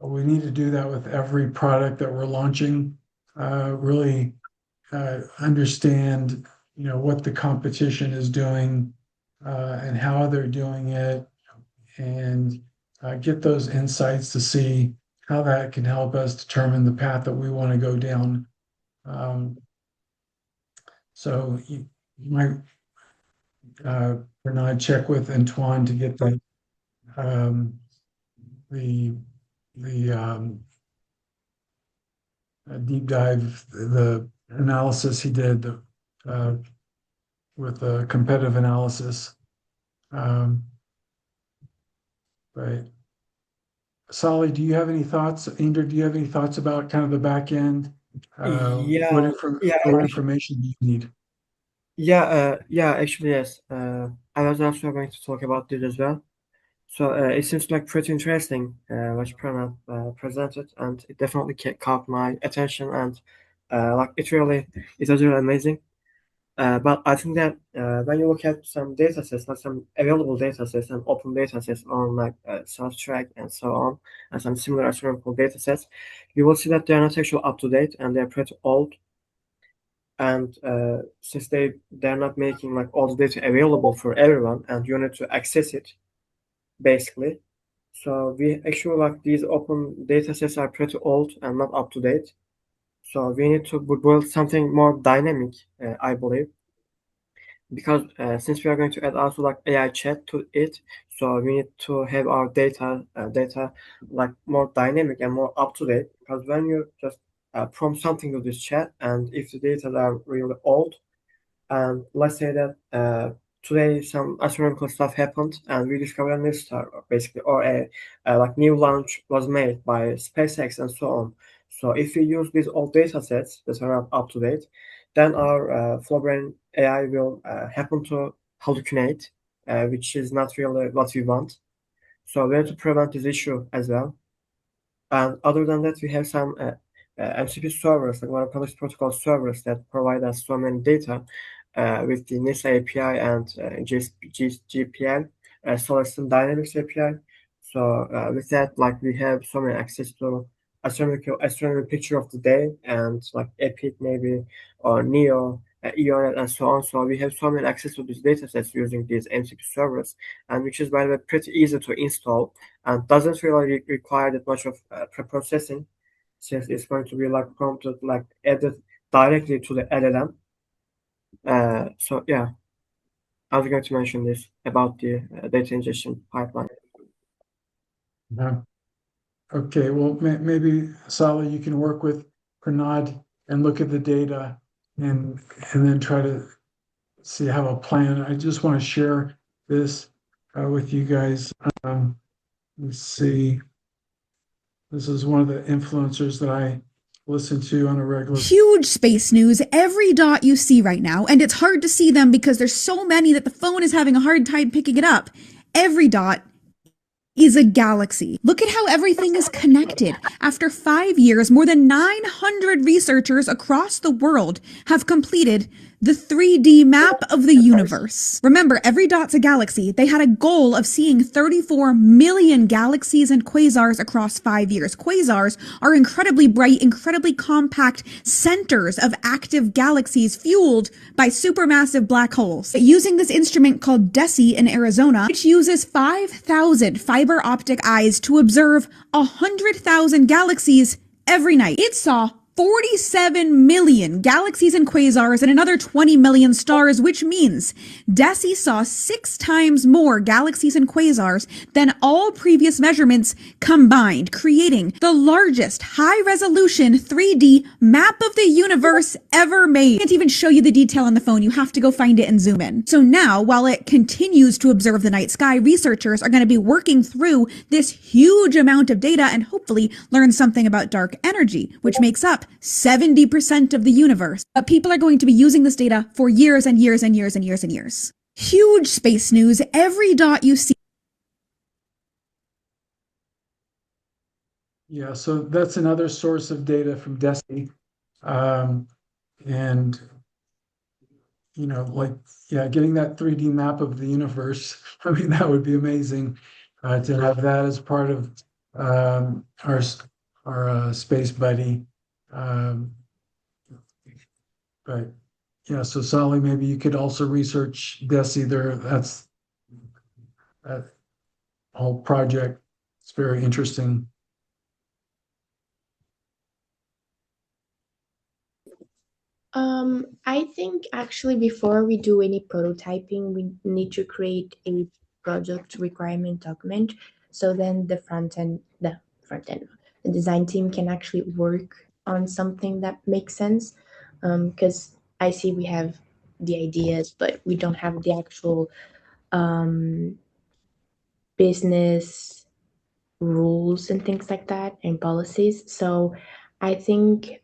We need to do that with every product that we're launching. Really understand, what the competition is doing, and how they're doing it, and get those insights to see how that can help us determine the path that we want to go down. Um, so you might, Bernard, check with Antoine to get um, the deep dive, the analysis he did, uh, with the competitive analysis. Um, right. Solly, do you have any thoughts? Inder, do you have any thoughts about kind of the back end? Yeah, yeah, What information do you need? yeah, actually, yes. I was also going to talk about this as well. So it seems like pretty interesting, what Pranav presented, and it definitely caught my attention, and like it was really amazing. But I think that when you look at some data sets, like some available data sets and open data sets on like Track and so on, and some similar astronomical data sets, you will see that they are not actually up to date and they're pretty old. And since they're not making like all the data available for everyone, and you need to access it basically. So we actually like these open data sets are pretty old and not up to date. So we need to build something more dynamic, I believe, because since we are going to add also like AI chat to it, so we need to have our data like more dynamic and more up to date. Because when you just prompt something to this chat, and if the data are really old, and let's say that today some astronomical stuff happened and we discovered a new star, basically, or a like new launch was made by SpaceX and so on. So if we use these old data sets that are up to date, then our FloBrain AI will happen to hallucinate, which is not really what we want. So we have to prevent this issue as well. And other than that, we have some MCP servers, like Wireless Protocol servers that provide us so many data with the NISA API and GPL, Solar System Dynamics API. So with that, like we have so many access to astronomical picture of the day and like EPIC maybe or NEO, EONet and so on. So we have so many access to these data sets using these MCP servers, and which is by the way pretty easy to install and doesn't really require that much of pre-processing, since it's going to be like prompted like added directly to the LLM. So yeah, I was going to mention this about the data ingestion pipeline. Yeah. Okay, well, maybe Sally, you can work with Pranad and look at the data and then try to see how a plan. I just want to share this with you guys. Let's see. This is one of the influencers that I listen to on a regular. Huge space news, every dot you see right now, and it's hard to see them because there's so many that the phone is having a hard time picking it up. Every dot is a galaxy. Look at how everything is connected. After 5 years, more than 900 researchers across the world have completed the 3D map of the universe. Remember, every dot's a galaxy. They had a goal of seeing 34 million galaxies and quasars across 5 years. Quasars are incredibly bright, incredibly compact centers of active galaxies fueled by supermassive black holes. Using this instrument called DESI in Arizona, which uses 5,000 fiber optic eyes to observe 100,000 galaxies every night. It saw 47 million galaxies and quasars and another 20 million stars, which means DESI saw 6 times more galaxies and quasars than all previous measurements combined, creating the largest high-resolution 3D map of the universe ever made. I can't even show you the detail on the phone. You have to go find it and zoom in. So now, while it continues to observe the night sky, researchers are going to be working through this huge amount of data and hopefully learn something about dark energy, which makes up 70% of the universe. But people are going to be using this data for years and years and years and years and years. Huge space news. Every dot you see. Yeah, so that's another source of data from DESI. And, you know, like, yeah, getting that 3D map of the universe, I mean, that would be amazing to have that as part of our space buddy. But yeah, so Sally, maybe you could also research DESI there. That's that whole project. It's very interesting. I think actually before we do any prototyping, we need to create a project requirement document. So then the design team can actually work on something that makes sense. Because I see we have the ideas, but we don't have the actual business rules and things like that and policies. So I think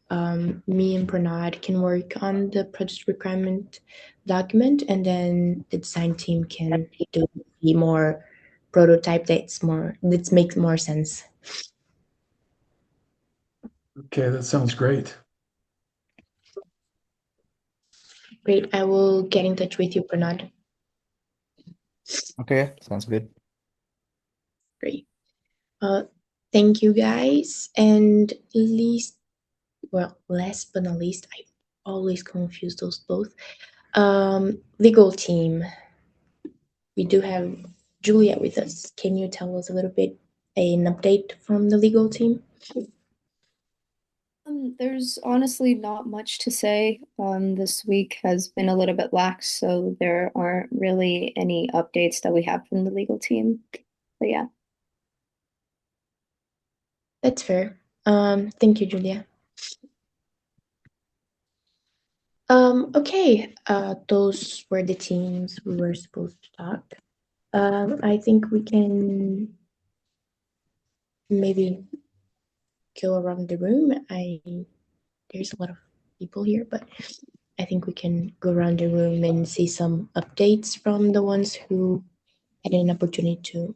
me and Bernard can work on the project requirement document, and then the design team can do the more prototype that makes more sense. Okay, that sounds great. Great. I will get in touch with you, Bernard. Okay, sounds good. Great. Thank you guys. And last but not least, I always confuse those both. Legal team. We do have Julia with us. Can you tell us a little bit an update from the legal team? There's honestly not much to say. This week has been a little bit lax, so there aren't really any updates that we have from the legal team. But yeah. That's fair. Thank you, Julia. Okay, those were the teams we were supposed to talk. I think we can maybe go around the room. There's a lot of people here, but I think we can go around the room and see some updates from the ones who had an opportunity to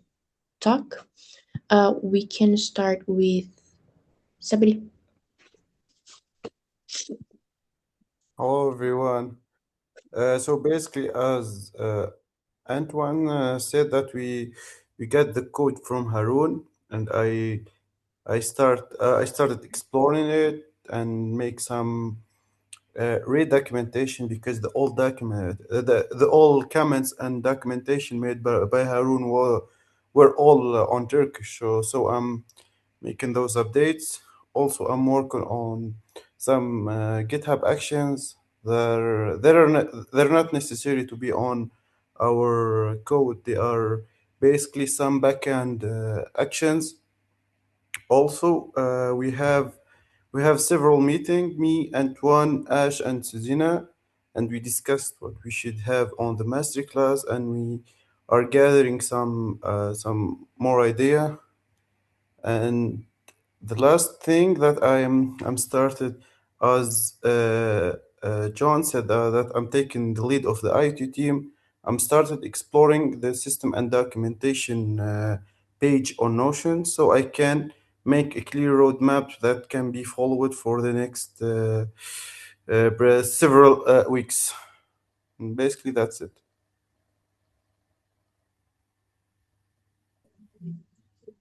talk. We can start with somebody. Hello everyone. So basically, as Antoine said that we get the code from Haroon, and I started exploring it and make some read documentation because the old document the old comments and documentation made by Haroon were all on Turkish. So I'm making those updates. Also, I'm working on some GitHub actions. They're not necessary to be on our code. They are basically some backend actions. Also, we have several meetings, me, Antoine, Ash, and Suzina, and we discussed what we should have on the masterclass, and we are gathering some more idea. And the last thing that I'm started, as John said, that I'm taking the lead of the IT team. I'm started exploring the system and documentation page on Notion, so I can make a clear roadmap that can be followed for the next several weeks. And basically, that's it.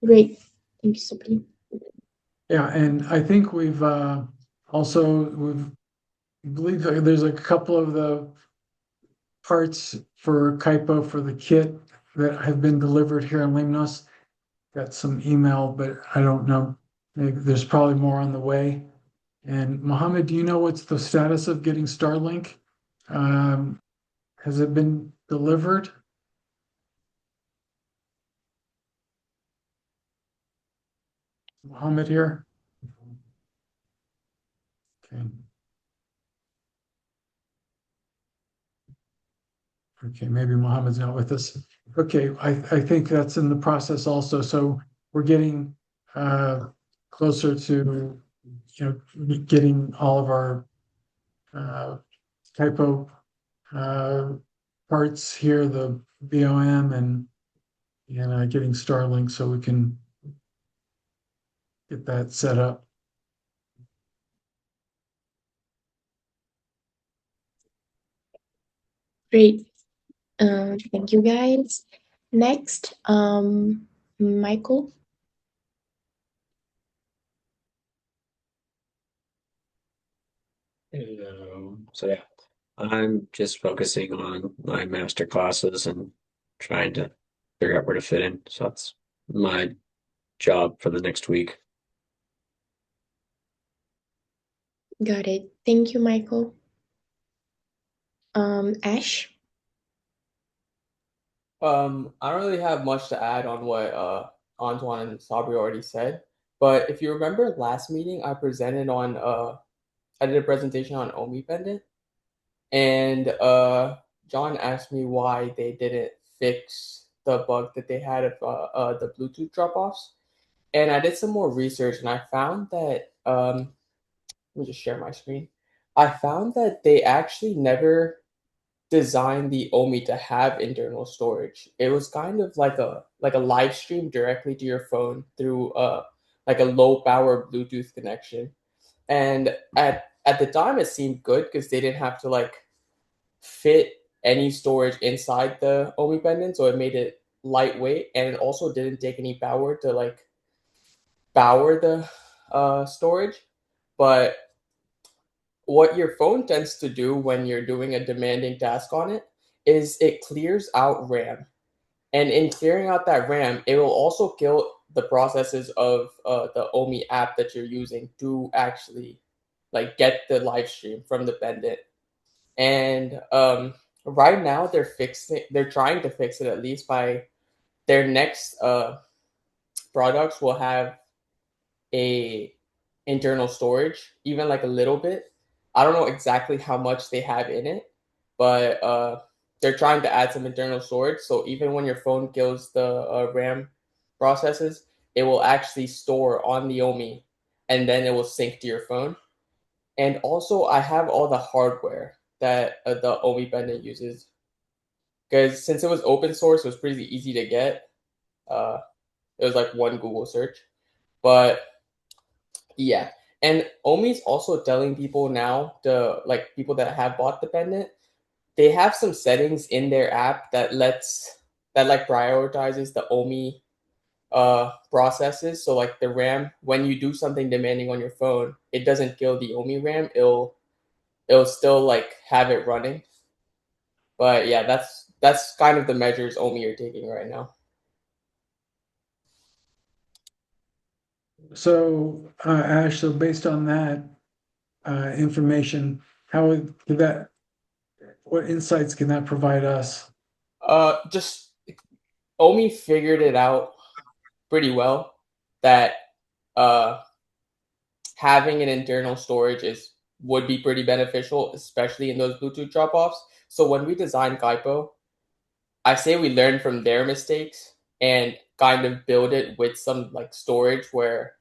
Great, thank you, somebody. Yeah, and I think we've believe that there's a couple of the parts for CAIPO for the kit that have been delivered here in Limnos. Got some email, but I don't know. There's probably more on the way. And Mohammed, do you know what's the status of getting Starlink? Has it been delivered? Mohammed here? Okay. Okay, maybe Mohammed's not with us. Okay, I think that's in the process also. So we're getting closer to getting all of our typo parts here, the BOM and getting Starlink so we can get that set up. Great. Thank you, guys. Next, Michael. So yeah, I'm just focusing on my master classes and trying to figure out where to fit in. So that's my job for the next week. Got it. Thank you, Michael. Ash. I don't really have much to add on what Antoine and Sabri already said. But if you remember last meeting, I presented on I did a presentation on Omi pendant, and John asked me why they didn't fix the bug that they had of the Bluetooth drop-offs. And I did some more research, and I found that let me just share my screen. I found that they actually never designed the Omi to have internal storage. It was kind of like a live stream directly to your phone through like a low power Bluetooth connection. And at the time it seemed good because they didn't have to like fit any storage inside the Omi pendant, so it made it lightweight, and it also didn't take any power to like power the storage. But what your phone tends to do when you're doing a demanding task on it is it clears out RAM. And in clearing out that RAM, it will also kill the processes of the Omi app that you're using to actually like get the live stream from the pendant. And right now they're trying to fix it, at least by their next products will have a internal storage, even like a little bit. I don't know exactly how much they have in it, but they're trying to add some internal storage. So even when your phone kills the RAM processes, it will actually store on the OMI, and then it will sync to your phone. And also, I have all the hardware that the OMI pendant uses, because since it was open source, it was pretty easy to get. Uh, it was like one Google search, but yeah. And Omi's also telling people now, the like people that have bought the pendant, they have some settings in their app that like prioritizes the Omi processes. So like the RAM, when you do something demanding on your phone, it doesn't kill the Omi RAM. It'll still like have it running. But yeah, that's kind of the measures Omi are taking right now. So, Ash, so based on that information, how did that, what insights can that provide us? Just Omi figured it out pretty well that uh having an internal storage would be pretty beneficial, especially in those Bluetooth drop-offs. So when we design CAIPO, I say we learn from their mistakes and kind of build it with some like storage where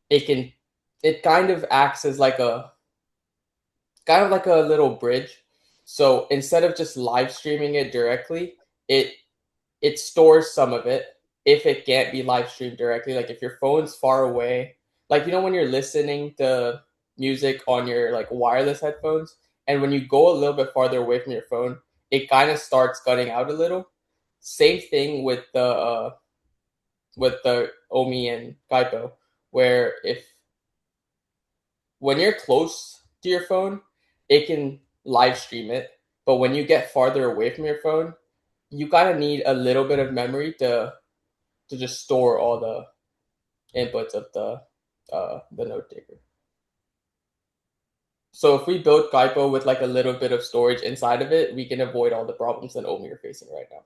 it kind of acts as like a kind of like a little bridge. So instead of just live streaming it directly, it it stores some of it if it can't be live streamed directly. Like if your phone's far away, like when you're listening to music on your like wireless headphones, and when you go a little bit farther away from your phone, it kind of starts cutting out a little. Same thing with the Omi and Kaipo, where if when you're close to your phone, it can live stream it, but when you get farther away from your phone, you kind of need a little bit of memory to just store all the inputs of the note taker. So if we build Kaipo with like a little bit of storage inside of it, we can avoid all the problems that Omi are facing right now.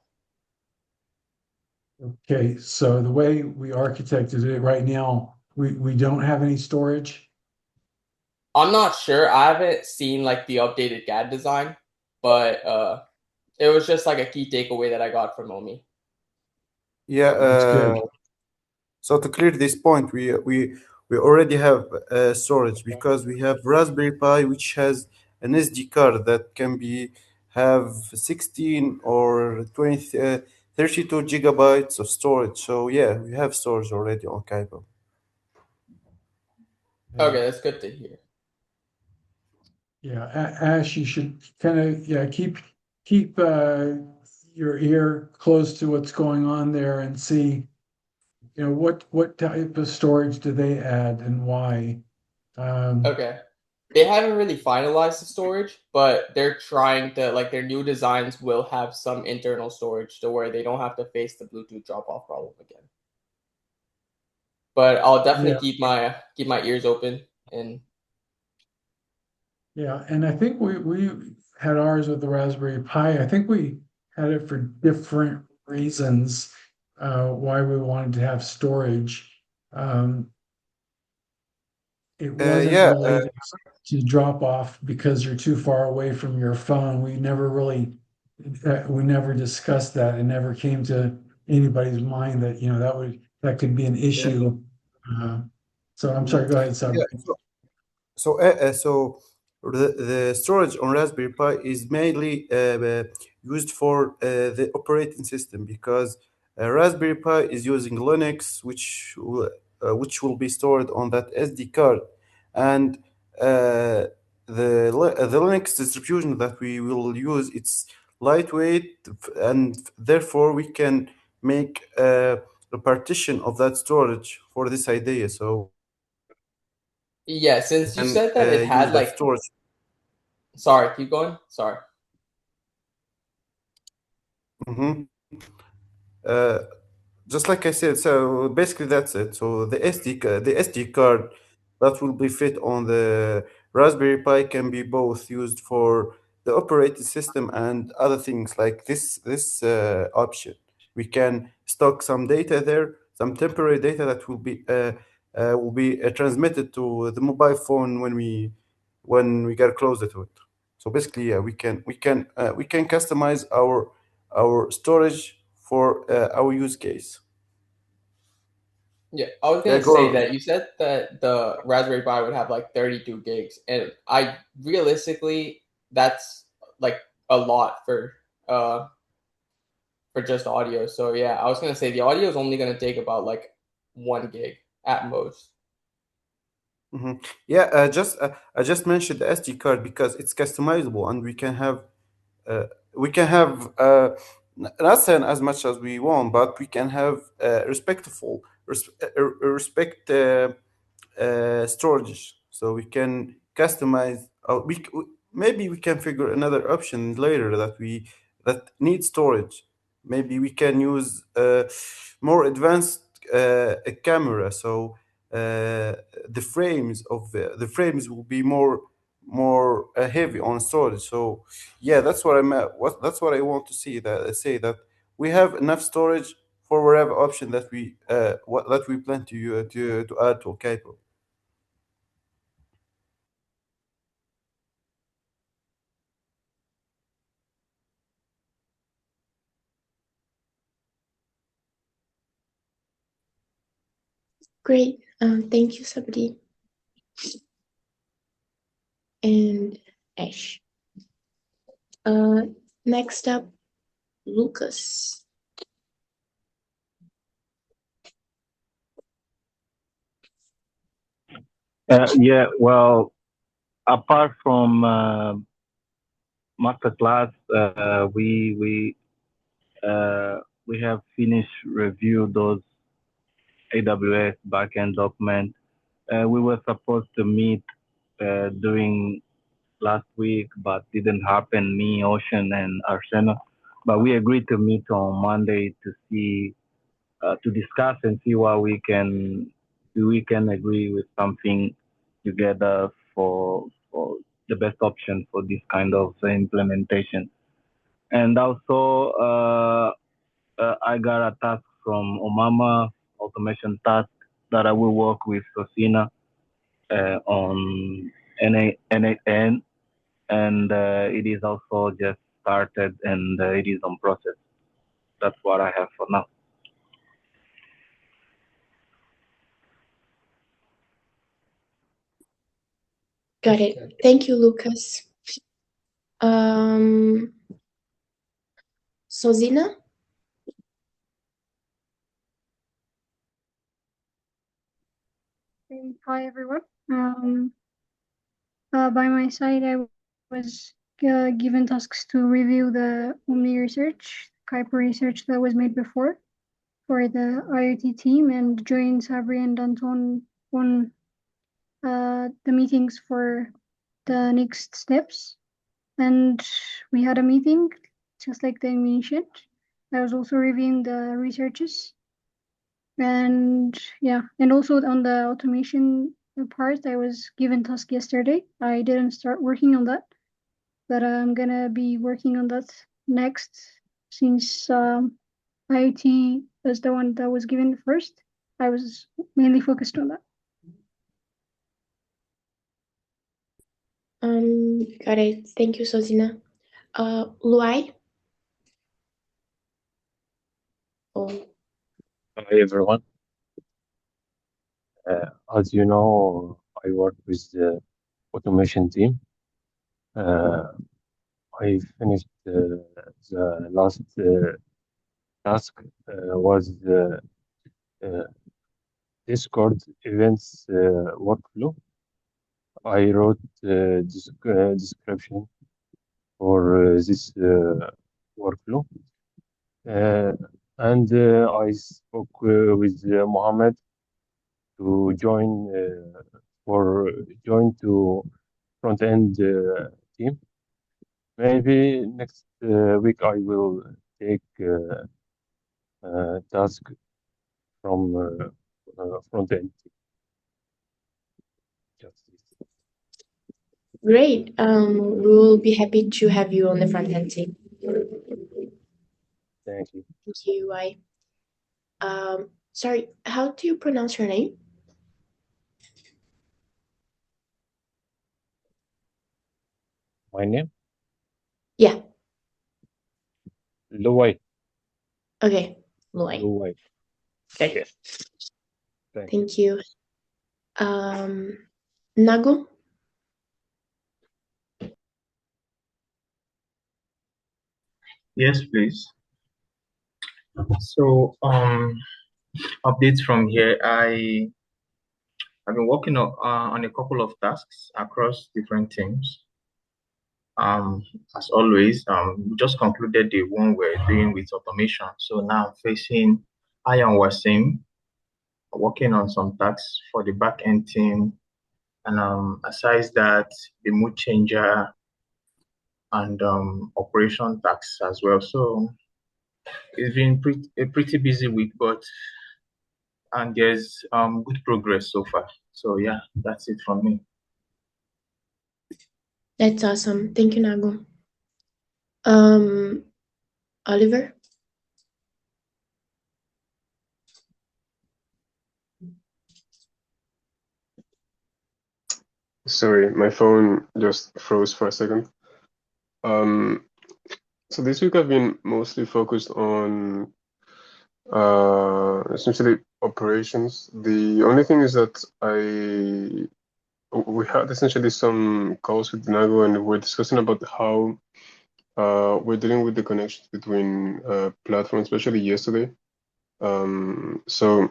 Okay, so the way we architected it right now, we don't have any storage. I'm not sure. I haven't seen like the updated GAD design, but it was just like a key takeaway that I got from Omi. Yeah, That's good. so to clear this point, we already have storage because we have Raspberry Pi, which has an SD card that can be have 16 or 20, 32 gigabytes of storage. So yeah, we have storage already on Kaipo. Okay, that's good to hear. Yeah, Ash, you should kind of keep your ear close to what's going on there and see, what type of storage do they add and why. Okay. They haven't really finalized the storage, but they're trying to like their new designs will have some internal storage to where they don't have to face the Bluetooth drop-off problem again. But I'll definitely keep my ears open and Yeah, and I think we had ours with the Raspberry Pi. I think we had it for different reasons why we wanted to have storage. Um, it wasn't Yeah, related to drop off because you're too far away from your phone. We never discussed that. It never came to anybody's mind that, that could be an yeah, issue. Uh, so I'm sorry, go ahead, Sabri. yeah. So the storage on Raspberry Pi is mainly used for the operating system because Raspberry Pi is using Linux, which will be stored on that SD card, and the Linux distribution that we will use it's lightweight, and therefore we can make a partition of that storage for this idea. So yeah, since you and said that it use had that like storage. sorry, keep going. Sorry. Mhm. Uh, just like I said, so basically that's it. So the SD card that will be fit on the Raspberry Pi can be both used for the operating system and other things like this option. We can stock some data there, some temporary data that will be transmitted to the mobile phone when we get closer to it. So basically, yeah, we can customize our storage for our use case. Yeah, I was Yeah, gonna go say on. that you said that the Raspberry Pi would have like 32 gigs, and I realistically that's like a lot for just audio. So yeah, I was gonna say the audio is only gonna take about like 1 gig at most. Yeah, I just mentioned the SD card because it's customizable and uh, we can have not saying as much as we want, but we can have respect storage, so we can customize. Maybe we can figure another option later that needs storage. Maybe we can use more advanced camera, so the frames will be more heavy on storage. So yeah, that's what that's what I want to see. That say that we have enough storage for whatever option that we plan to add to CAIPO. Great. Thank you, Sabri and Ash. Next up, Lucas. Yeah, well, apart from masterclass, we have finished review those AWS backend document. We were supposed to meet during last week, but didn't happen. Me, Ocean, and Arsenal, but we agreed to meet on Monday to see to discuss and see what we can agree with something together for the best option for this kind of implementation. And also, I got a task from Omama, automation task that I will work with Sosina on N8N, and it is also just started and it is on process. That's what I have for now. Got it. Thank you, Lucas. Sozina? Hi everyone. By my side, I was given tasks to review the Omni research, CAIPO research that was made before for the IoT team, and join Sabri and Anton on the meetings for the next steps. And we had a meeting, just like they mentioned. I was also reviewing the researches. And yeah, and also on the automation part, I was given task yesterday. I didn't start working on that, but I'm gonna be working on that next since IoT was the one that was given first. I was mainly focused on that. Got it. Thank you, Sozina. Luai? Oh, Hi everyone. As you know, I work with the automation team. I finished the last task was the Discord events workflow. I wrote description for this workflow, and I spoke with Mohammed to join to front end team. Maybe next week I will take task from front end. Great. We'll be happy to have you on the front end team. Thank you. Thank you, Wai. Sorry, how do you pronounce your name? My name? Yeah. Luwai. Okay. Luai. Luwai. Okay. Yes. Thank you. Thank you. Nago? Yes, please. So, updates from here. I've been working on a couple of tasks across different teams. As always, we just concluded the one we're doing with automation. So now I'm facing I and Wasim, working on some tasks for the backend team. And aside that, the MoodChanger and operation tasks as well. So it's been a pretty busy week, and there's good progress so far. So yeah, that's it from me. That's awesome. Thank you, Nago. Oliver? Sorry, my phone just froze for a second. So this week I've been mostly focused on essentially operations. The only thing is that we had essentially some calls with Nago and we're discussing about how we're dealing with the connections between platforms, especially yesterday. So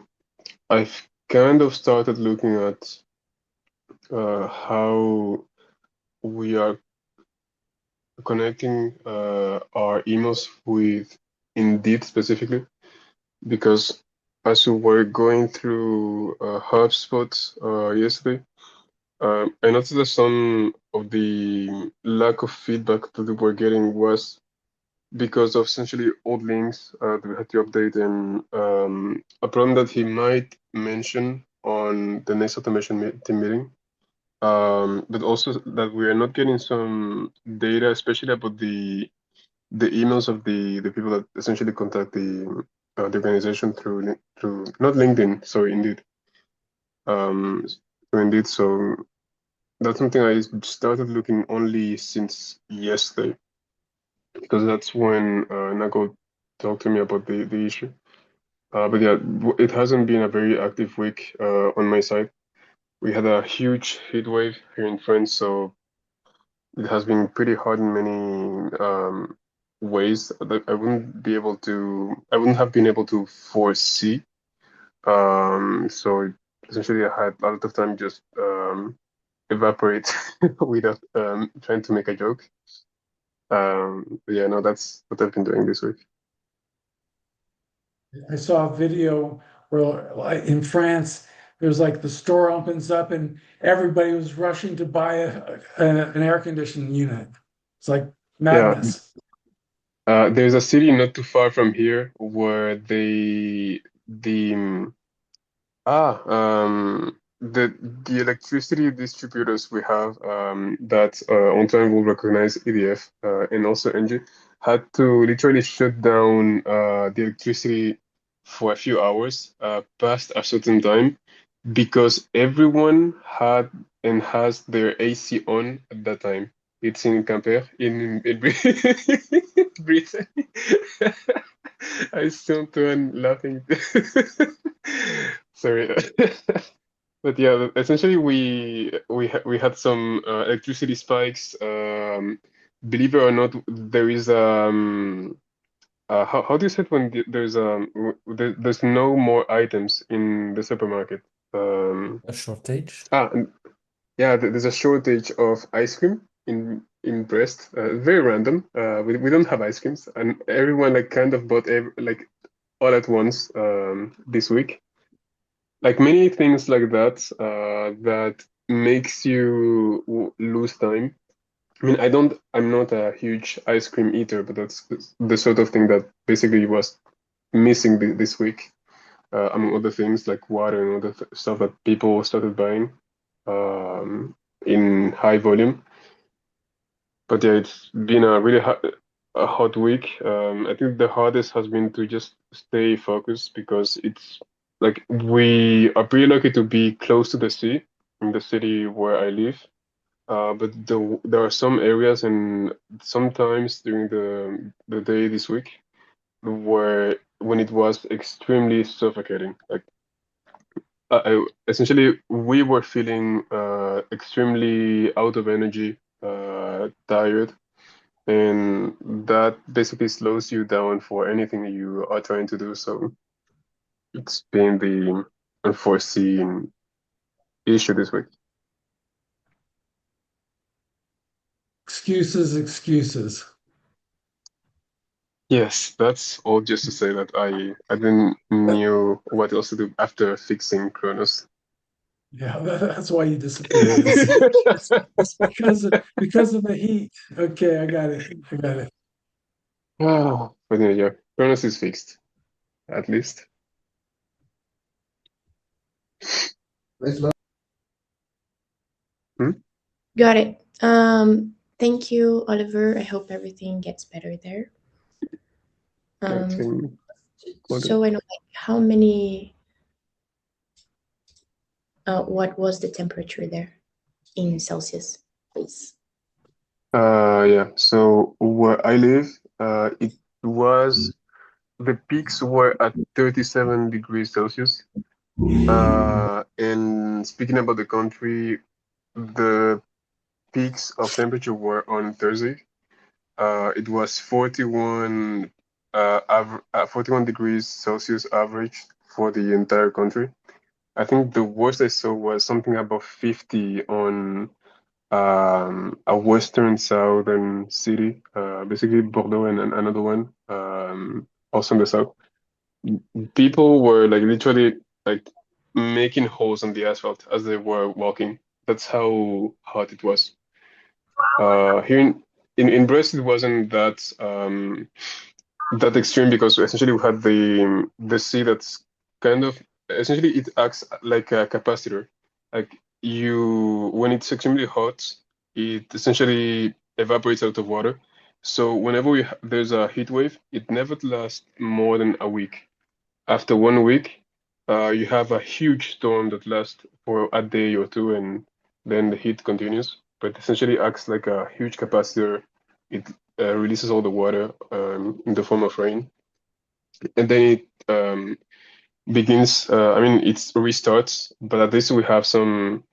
I've kind of started looking at how we are connecting our emails with Indeed specifically, because as we were going through HubSpot yesterday, I noticed that some of the lack of feedback that we were getting was because of essentially old links that we had to update, and a problem that he might mention on the next automation team meeting. But also that we are not getting some data, especially about the emails of the people that essentially contact the organization through not LinkedIn, sorry, Indeed. Indeed, so that's something I started looking only since yesterday, because that's when Nago talked to me about the issue. But yeah, it hasn't been a very active week on my side. We had a huge heat wave here in France, so it has been pretty hard in many ways that I wouldn't have been able to foresee. So essentially, I had a lot of time just evaporate without trying to make a joke. But yeah, no, that's what I've been doing this week. I saw a video where, like in France, there's like the store opens up and everybody was rushing to buy an air conditioning unit. It's like Yeah, madness. there's a city not too far from here where the electricity distributors we have that on time will recognize EDF and also NG had to literally shut down the electricity for a few hours past a certain time because everyone had and has their AC on at that time. It's in Quimper, in Britain. I still turn laughing. Sorry. But yeah, essentially we had some electricity spikes. Believe it or not, there is how do you say it when there's no more items in the supermarket? A shortage? Yeah, there's a shortage of ice cream in Brest. Very random. We don't have ice creams, and everyone like kind of bought like all at once this week. Like many things like that that makes you lose time. I mean, I'm not a huge ice cream eater, but that's the sort of thing that basically was missing this week, among other things like water and other stuff that people started buying in high volume. But yeah, it's been a really hot week. I think the hardest has been to just stay focused because it's like we are pretty lucky to be close to the sea in the city where I live. But there are some areas and sometimes during the day this week where when it was extremely suffocating. Like essentially we were feeling extremely out of energy, tired, and that basically slows you down for anything you are trying to do. So it's been the unforeseen issue this week. Excuses, excuses. Yes, that's all just to say that I didn't knew what else to do after fixing Kronos. Yeah, that's why you disappeared. It's because of the heat. Okay, I got it. I got it. But yeah, Kronos is fixed, at least. Hmm? Got it. Thank you, Oliver. I hope everything gets better there. So I know how many. What was the temperature there in Celsius, please? Yeah. So where I live, it was the peaks were at 37 degrees Celsius. And speaking about the country, the peaks of temperature were on Thursday. It was 41 degrees Celsius average for the entire country. I think the worst I saw was something above 50 on a western southern city, basically Bordeaux and another one, also in the south. People were like literally like making holes on the asphalt as they were walking. That's how hot it was. Here in Brest, it wasn't that extreme because essentially we had the sea that's kind of essentially it acts like a capacitor. Like you, when it's extremely hot, it essentially evaporates out of water. So whenever there's a heat wave, it never lasts more than a week. After 1 week, you have a huge storm that lasts for a day or two, and then the heat continues. But essentially acts like a huge capacitor. It releases all the water in the form of rain, and then it begins. I mean, it restarts, but at least we have some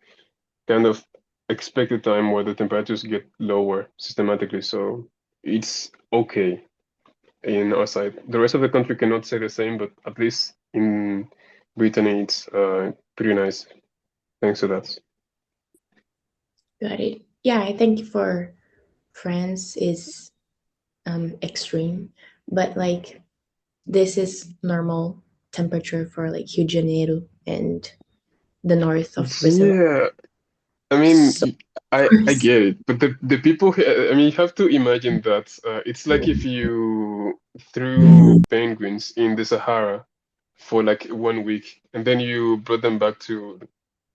kind of expected time where the temperatures get lower systematically. So it's okay in our side. The rest of the country cannot say the same, but at least in Brittany, it's pretty nice thanks to that. Got it. Yeah, I think for France is extreme, but like this is normal temperature for like Rio de Janeiro and the north of Brazil. Yeah, I mean, I get it, but the people, I mean, you have to imagine that it's like if you threw penguins in the Sahara for like 1 week and then you brought them back to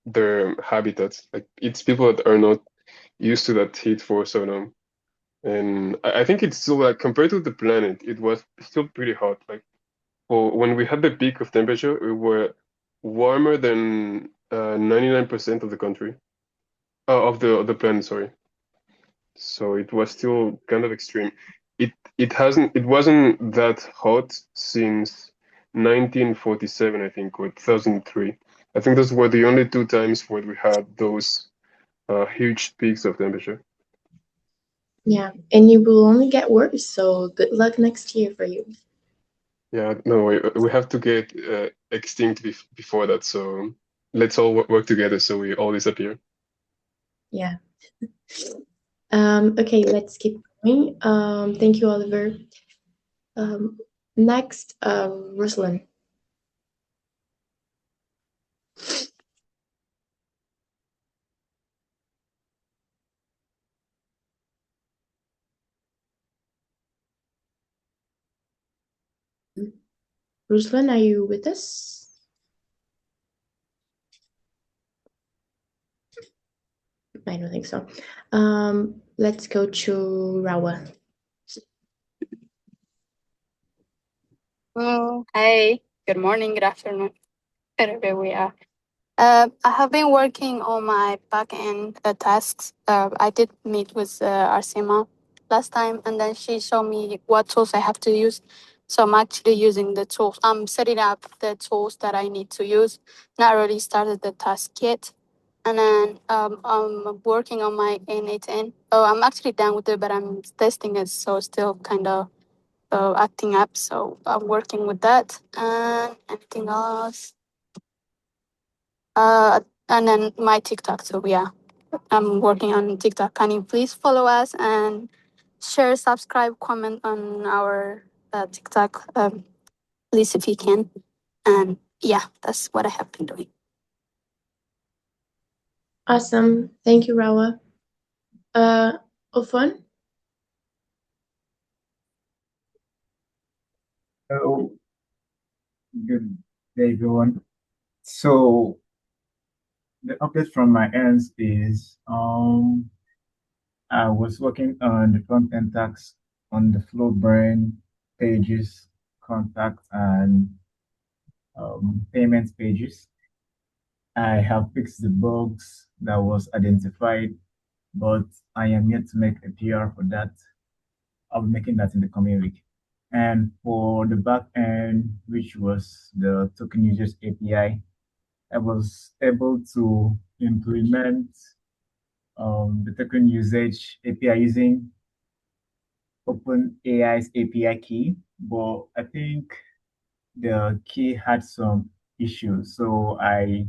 their habitats. Like it's people that are not used to that heat for so long. And I think it's still like compared to the planet, it was still pretty hot. Like for when we had the peak of temperature, we were warmer than 99% of the country, of the planet, sorry. So it was still kind of extreme. It wasn't that hot since 1947, I think, or 2003. I think those were the only two times where we had those huge peaks of temperature. Yeah, and it will only get worse. So good luck next year for you. Yeah, no, we have to get extinct before that. So let's all work together so we all disappear. Yeah. Okay, let's keep going. Thank you, Oliver. Next, Ruslan. Ruslan, are you with us? I don't think so. Let's go to Rawa. Hey, good morning, good afternoon, wherever we are. I have been working on my backend tasks. I did meet with Arsema last time, and then she showed me what tools I have to use. So I'm actually using the tools. I'm setting up the tools that I need to use. Not really started the task yet. And then I'm working on my N8N. Oh, I'm actually done with it, but I'm testing it, so still kind of acting up. So I'm working with that. And anything else? And then my TikTok. So yeah, I'm working on TikTok. Can you please follow us and share, subscribe, comment on our TikTok, please if you can. And yeah, that's what I have been doing. Awesome. Thank you, Rawa. Ofan? Oh, good day, everyone. So the update from my end is I was working on the front end tasks on the FloBrain pages, contact, and payments pages. I have fixed the bugs that was identified, but I am yet to make a PR for that. I'll be making that in the coming week. And for the back end, which was the token users API, I was able to implement the token usage API using OpenAI's API key, but I think the key had some issues. So I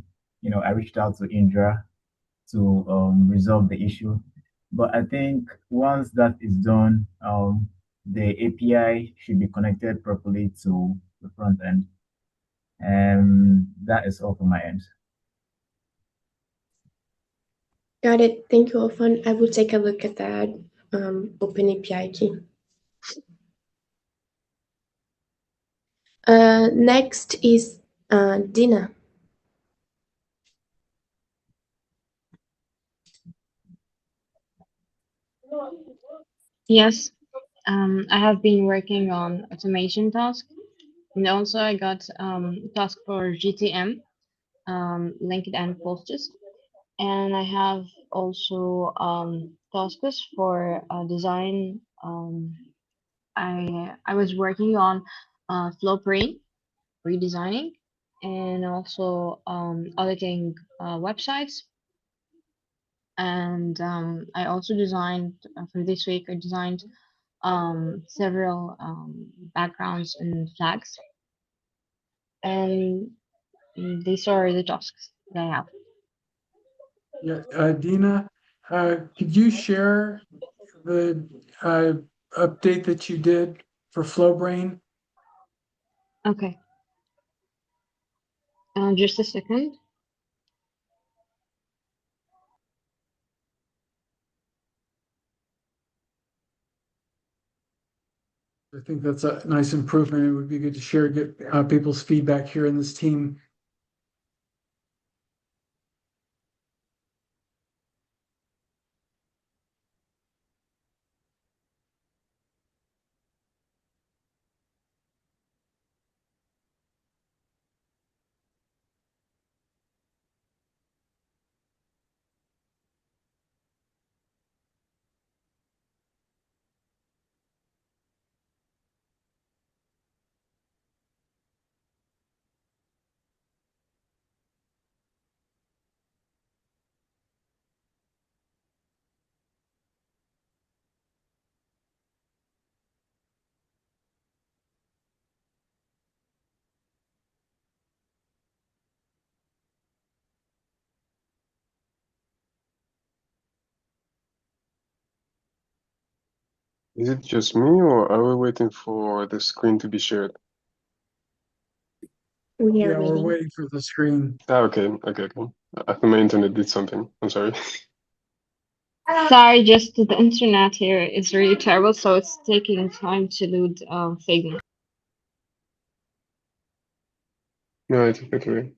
reached out to Indra to resolve the issue. But I think once that is done, the API should be connected properly to the front end. And that is all from my end. Got it. Thank you, Ofan. I will take a look at that Open API key. Next is Dina. Yes, I have been working on automation task, and also I got task for GTM, linked and posts, and I have also tasks for design. I was working on FloBrain redesigning, and also auditing websites. And I also designed for this week. I designed several backgrounds and flags, and these are the tasks that I have. Yeah, Dina, could you share the update that you did for FloBrain? Okay. Just a second. I think that's a nice improvement. It would be good to share, get people's feedback here in this team. Is it just me, or are we waiting for the screen to be shared? Yeah, we're waiting for the screen. Okay. I thought my internet did something. I'm sorry. Sorry, just the internet here is really terrible, so it's taking time to load Figma. No, it's okay.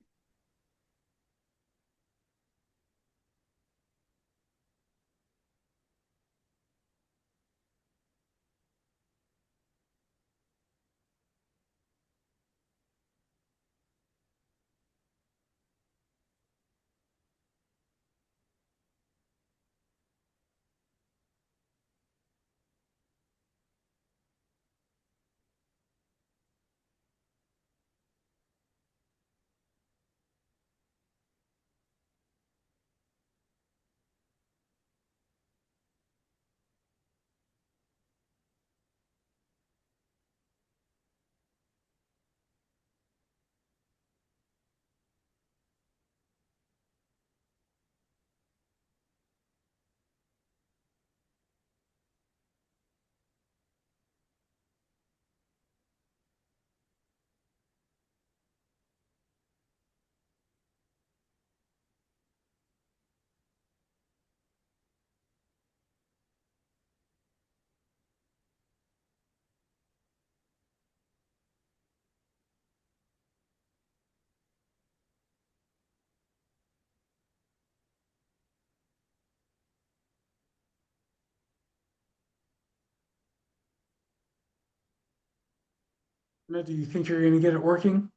Do you think you're going to get it working?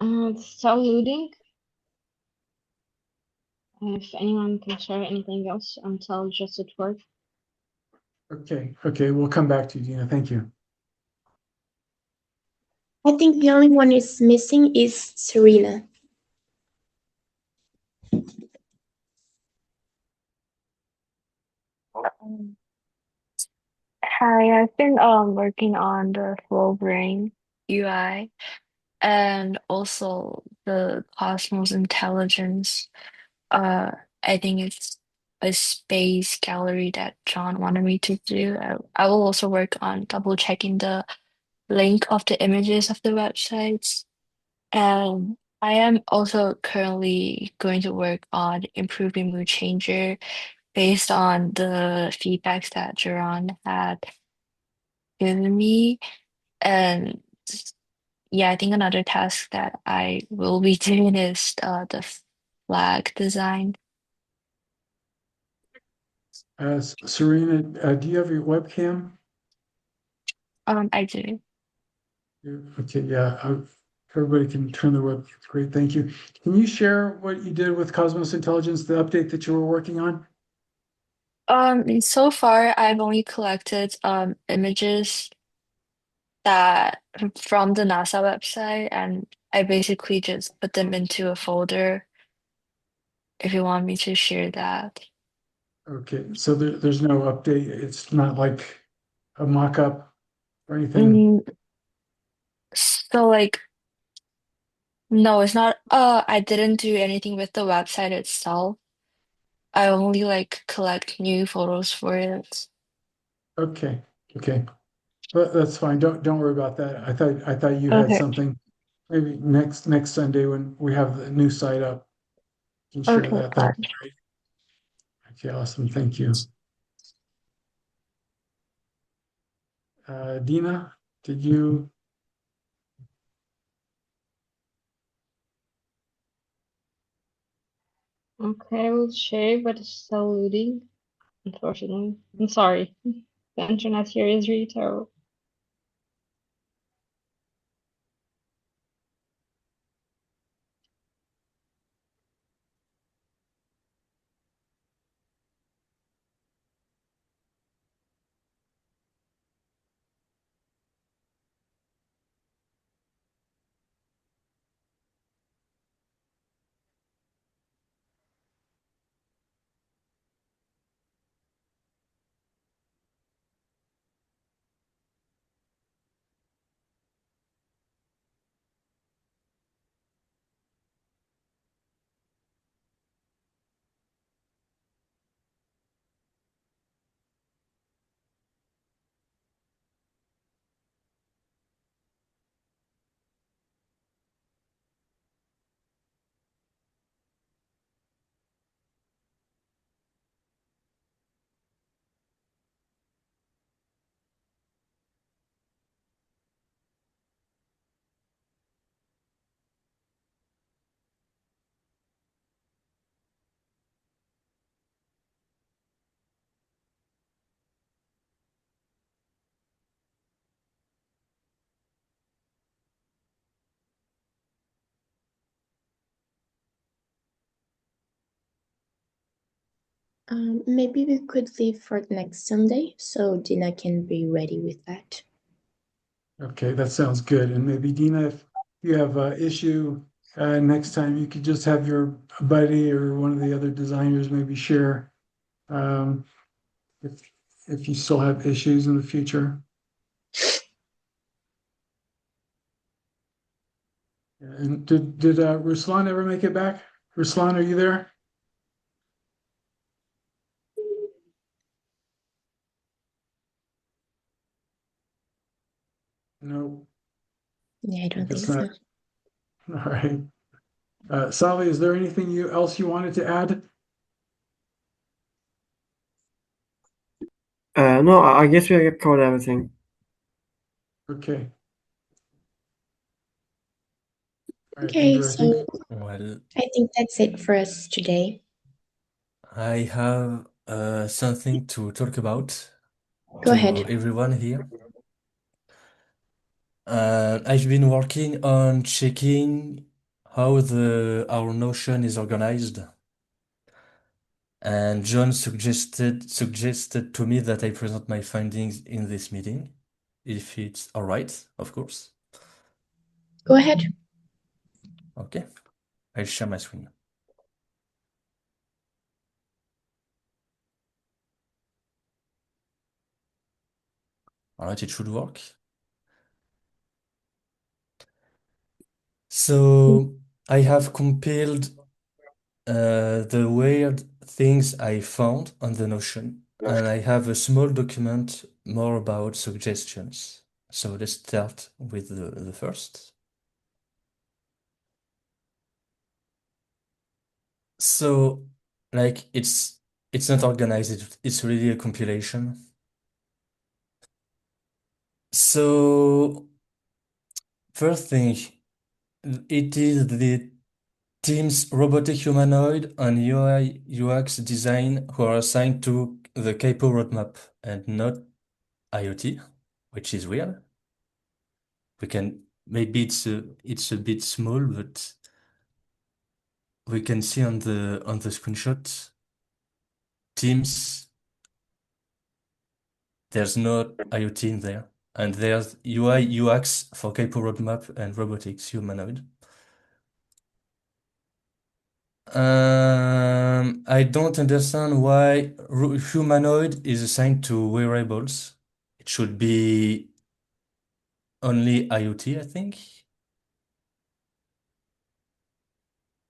It's still loading. If anyone can share anything else until just it works. Okay, we'll come back to you, Dina. Thank you. I think the only one is missing is Serena. Hi, I've been working on the FloBrain UI and also the Cosmos Intelligence. Uh, I think it's a space gallery that John wanted me to do. I will also work on double checking the link of the images of the websites. And I am also currently going to work on improving MoodChanger based on the feedbacks that Jerron had given me. And yeah, I think another task that I will be doing is the flag design. Serena, do you have your webcam? I do. Okay, yeah. Everybody can turn their web. Great, thank you. Can you share what you did with Cosmos Intelligence, the update that you were working on? So far I've only collected images that from the NASA website, and I basically just put them into a folder if you want me to share that. Okay, so there's no update. It's not like a mock-up or anything. So like no, it's not I didn't do anything with the website itself. I only like collect new photos for it. Okay, well, that's fine. Don't worry about that. I thought you had Okay. something. Maybe next Sunday when we have the new site up, you can share Okay, that. fine. That'd be great. Okay, awesome. Thank you. Dina, did you? Okay, I will share, but it's still loading, unfortunately. I'm sorry. The internet here is really terrible. Maybe we could leave for next Sunday so Dina can be ready with that. Okay, that sounds good. And maybe Dina, if you have an issue next time, you could just have your buddy or one of the other designers maybe share um, if if you still have issues in the future. And did Ruslan ever make it back? Ruslan, are you there? No, Yeah, I don't guess think so. not. All right. Sally, is there anything else you wanted to add? No, I guess we have covered everything. Okay. All right, Okay, Andrew, I think. so I think that's it for us today. I have something to talk about Go to ahead. everyone here. I've been working on checking how our Notion is organized, and John suggested to me that I present my findings in this meeting, if it's all right, of course. Go ahead. Okay, I'll share my screen. All right, it should work. So I have compiled the weird things I found on the Notion, and I have a small document more about suggestions. So let's start with the first. So, like, it's not organized, it's really a compilation. So, first thing, it is the teams robotic humanoid and UI UX design who are assigned to the CAIPO roadmap and not IoT, which is weird. We can maybe it's a bit small, but we can see on the screenshot teams there's no IoT in there. And there's UI UX for CAIPO roadmap and robotics humanoid. I don't understand why humanoid is assigned to wearables. It should be only IoT, I think.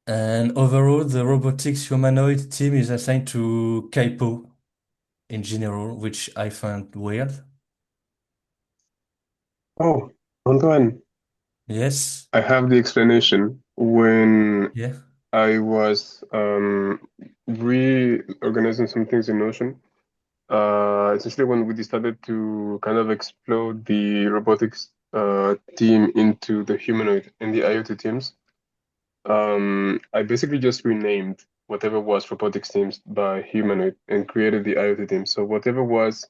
And overall, the robotics humanoid team is assigned to CAIPO in general, which I find weird. Oh, Antoine, Yes. I have the explanation. When Yeah. I was reorganizing some things in Notion, essentially when we decided to kind of explode the robotics team into the humanoid and the IoT teams, I basically just renamed whatever was robotics teams by humanoid and created the IoT team. So whatever was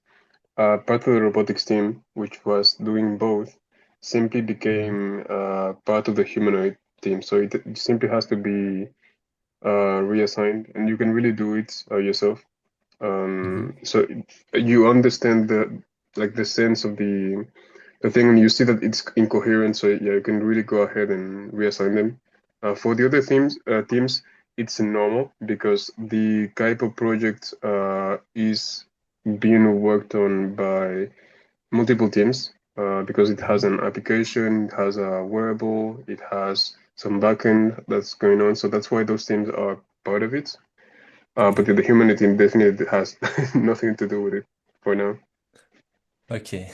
part of the robotics team, which was doing both, simply became part of the humanoid team. So it simply has to be reassigned, and you can really do it yourself. So you understand the sense of the thing, and you see that it's incoherent. So yeah, you can really go ahead and reassign them. For the other teams, it's normal because the CAIPO project is being worked on by multiple teams because it has an application, it has a wearable, it has some backend that's going on. So that's why those teams are part of it. But the human team definitely has nothing to do with it for now. Okay.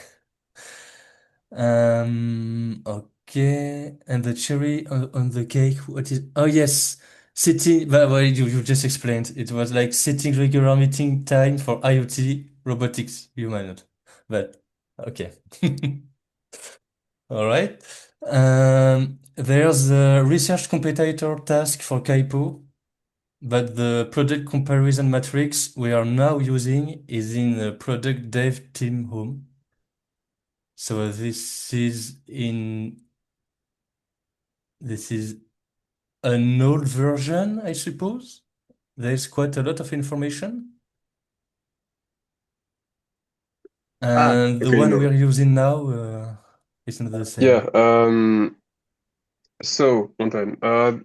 Okay. And the cherry on the cake, what is? Oh, yes. Sitting, but well, you just explained. It was like setting regular meeting time for IoT robotics humanoid. But okay. All right. There's a research competitor task for CAIPO, but the product comparison matrix we are now using is in the product dev team home. So this is an old version, I suppose. There's quite a lot of information. And the Okay, one we're using now isn't the same. Yeah, so one time,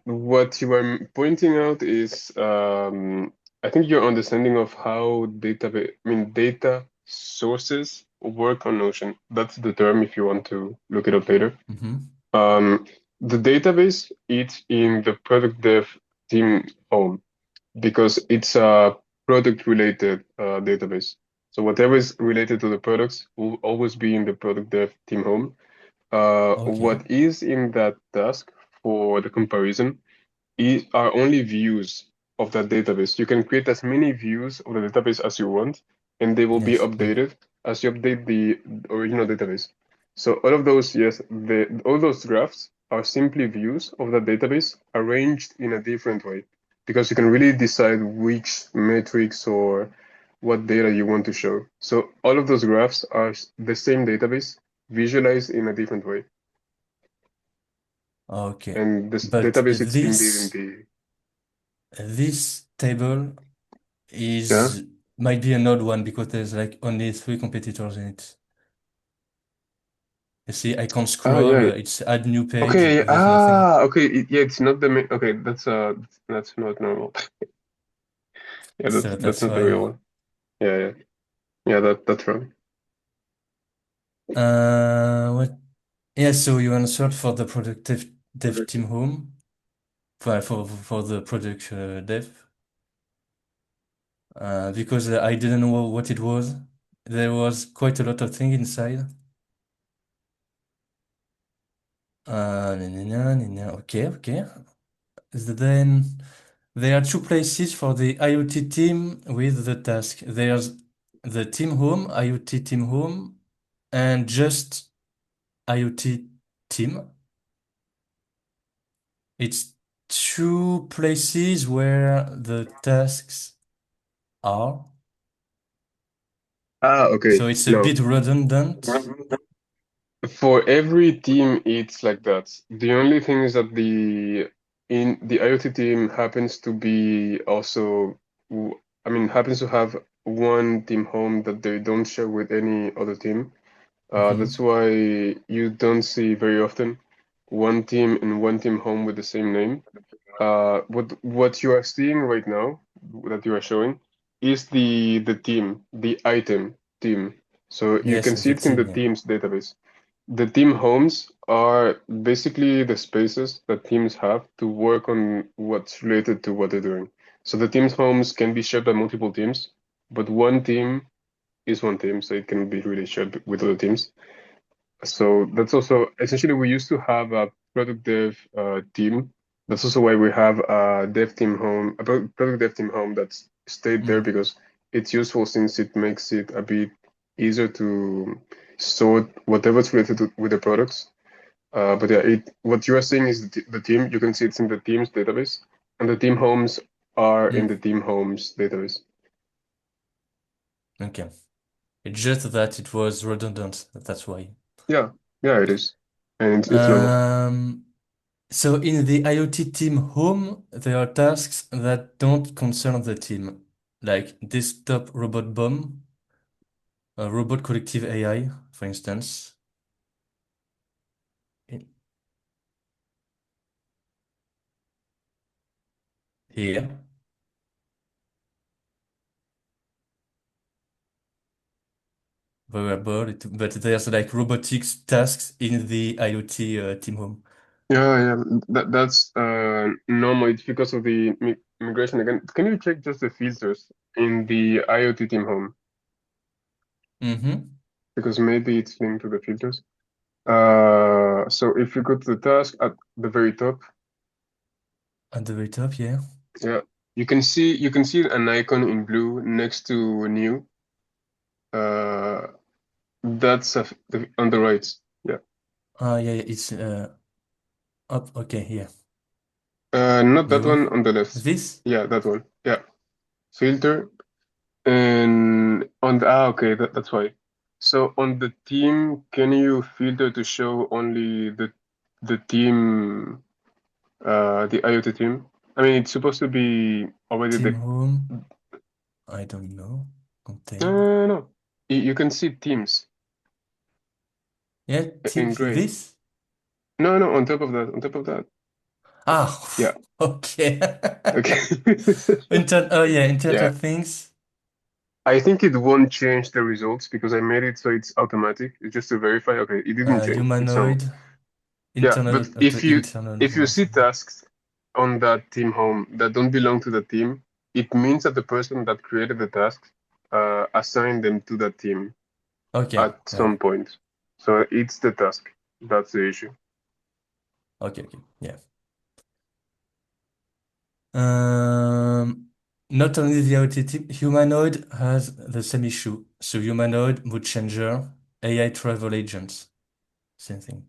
what you were pointing out is, I think your understanding of how data sources work on Notion. That's the term if you want to look it up later. The database, it's in the product dev team home because it's a product related database. So whatever is related to the products will always be in the product dev team home. What is in that task for the comparison are only views of that database. You can create as many views of the database as you want, and they will be Yes. updated as you update the original database. So all of those, yes, all those graphs are simply views of that database arranged in a different way. because you can really decide which metrics or what data you want to show. So all of those graphs are the same database visualized in a different way. Okay. And this But database, it's indeed in this table yeah. might be an odd one because there's like only 3 competitors in it. You see, I can't Oh scroll. yeah. It's add new page. Okay. There's nothing. Okay. Yeah, it's not the main. Okay, that's not normal. Yeah, So that's that's not the real why. one. Yeah, yeah, yeah. That's wrong. What? Yeah. So you answered for the productive dev team home, for the product dev, because I didn't know what it was. There was quite a lot of thing inside. Okay, okay. Then there are two places for the IoT team with the task. There's the team home, IoT team home, and just IoT team. It's two places where the tasks are. Okay. So it's a No. bit redundant. For every team, it's like that. The only thing is that in the IoT team happens to be also, I mean, happens to have one team home that they don't share with any other team. That's why you don't see very often one team and one team home with the same name. What you are seeing right now that you are showing is the team, the item team. So you Yes, can see the it in the team, yeah. teams database. The team homes are basically the spaces that teams have to work on what's related to what they're doing. So the teams homes can be shared by multiple teams, but one team is one team, so it can be really shared with other teams. So that's also essentially we used to have a product dev team. That's also why we have a dev team home, a product dev team home that's stayed there because it's useful since it makes it a bit easier to sort whatever's related with the products. But yeah, what you are seeing is the team. You can see it's in the teams database, and the team homes are in the team homes database. Okay. It's just that it was redundant. That's why. Yeah, yeah, it is, and it's normal. So in the IoT team home, there are tasks that don't concern the team, like desktop robot bomb, robot collective AI, for instance. Here. Variable, but there's like robotics tasks in the IoT team home. Yeah, yeah, that's normal. It's because of the migration again. Can you check just the filters in the IoT team home? Because maybe it's linked to the filters. So if you go to the task at the very top. At the very top, yeah. Yeah, you can see an icon in blue next to new. That's on the right. Yeah. Yeah, it's up. Okay, yeah. Not that New. one on the left. This? Yeah, that one. Yeah. Filter. And on the okay, that's why. So on the team, can you filter to show only the team, the IoT team? I mean, it's supposed to be already Team the. home. I don't know. No, Contain. no, no. You can see teams. Yeah, In gray. this? No, no, on top of that, on top of that. Ah, Yeah. okay. Okay. Oh yeah, Internet Yeah. of Things. I think it won't change the results because I made it so it's automatic. It's just to verify. Okay, it didn't change. It's normal. Humanoid. Yeah, but Internal if you see information. tasks on that team home that don't belong to the team, it means that the person that created the tasks assigned them to that team Okay. at some point. So it's the task. That's the issue. Okay, okay. Yeah. Not only the IoT team, Humanoid has the same issue. So Humanoid, MoodChanger, AI travel agents, same thing.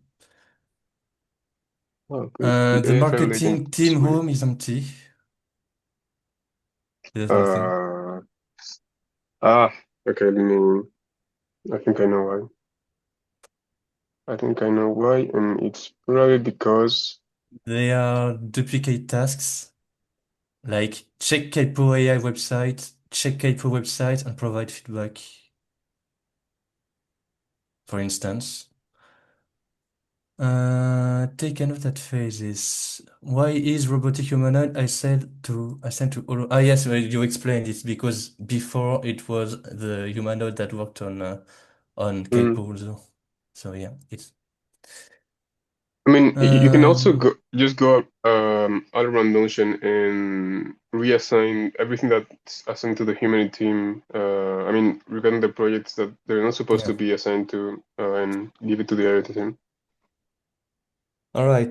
Oh, good. The AI travel agent. marketing team Sweet. home is empty. There's nothing. Ah, okay, let me. I think I know why. I think I know why, and it's probably because. They are duplicate tasks, like check CAIPO AI website, check CAIPO website, and provide feedback. For instance, take a note at phases. Why is robotic humanoid? I sent to all. Ah, yes, well, you explained it because before it was the humanoid that worked on CAIPO also. So yeah, it's. I mean, you can also Um, go all around Notion and reassign everything that's assigned to the humanity team. I mean, regarding the projects that they're not supposed yeah. to be assigned to, and give it to the IoT team. All right.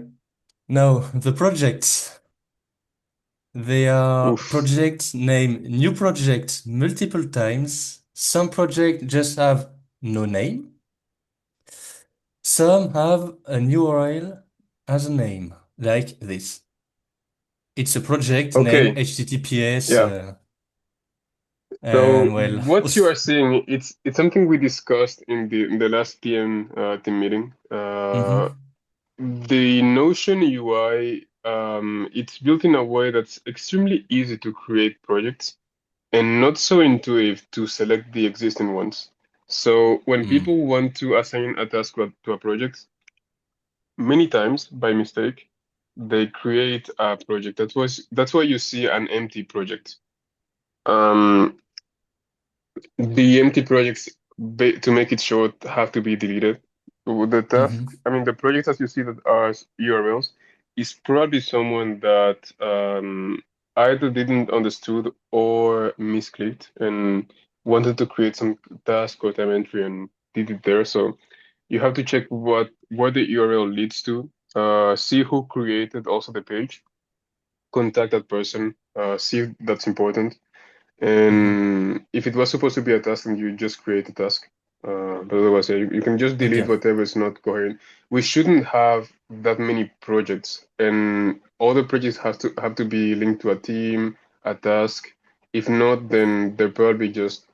Now the projects. They are Oof. projects name new project multiple times. Some projects just have no name. Some have an URL as a name, like this. It's a project name Okay. HTTPS, Yeah. So and well, what you are seeing, it's something we discussed in the last PM team meeting. mhm, The Notion UI, it's built in a way that's extremely easy to create projects and not so intuitive to select the existing ones. So when mm, people want to assign a task to a project, many times by mistake, they create a project. That's why you see an empty project. Um, the empty projects, to make it short, have to be deleted. The task, mhm, I mean, the projects as you see that are URLs, is probably someone that either didn't understood or misclicked and wanted to create some task or time entry and did it there. So you have to check what the URL leads to, see who created also the page, contact that person, see if that's important. mhm. And if it was supposed to be a task, then you just create a task. But otherwise, yeah, you can just delete Okay, whatever is not coherent. We shouldn't have that many projects, and all the projects have to be linked to a team, a task. If not, then they're probably just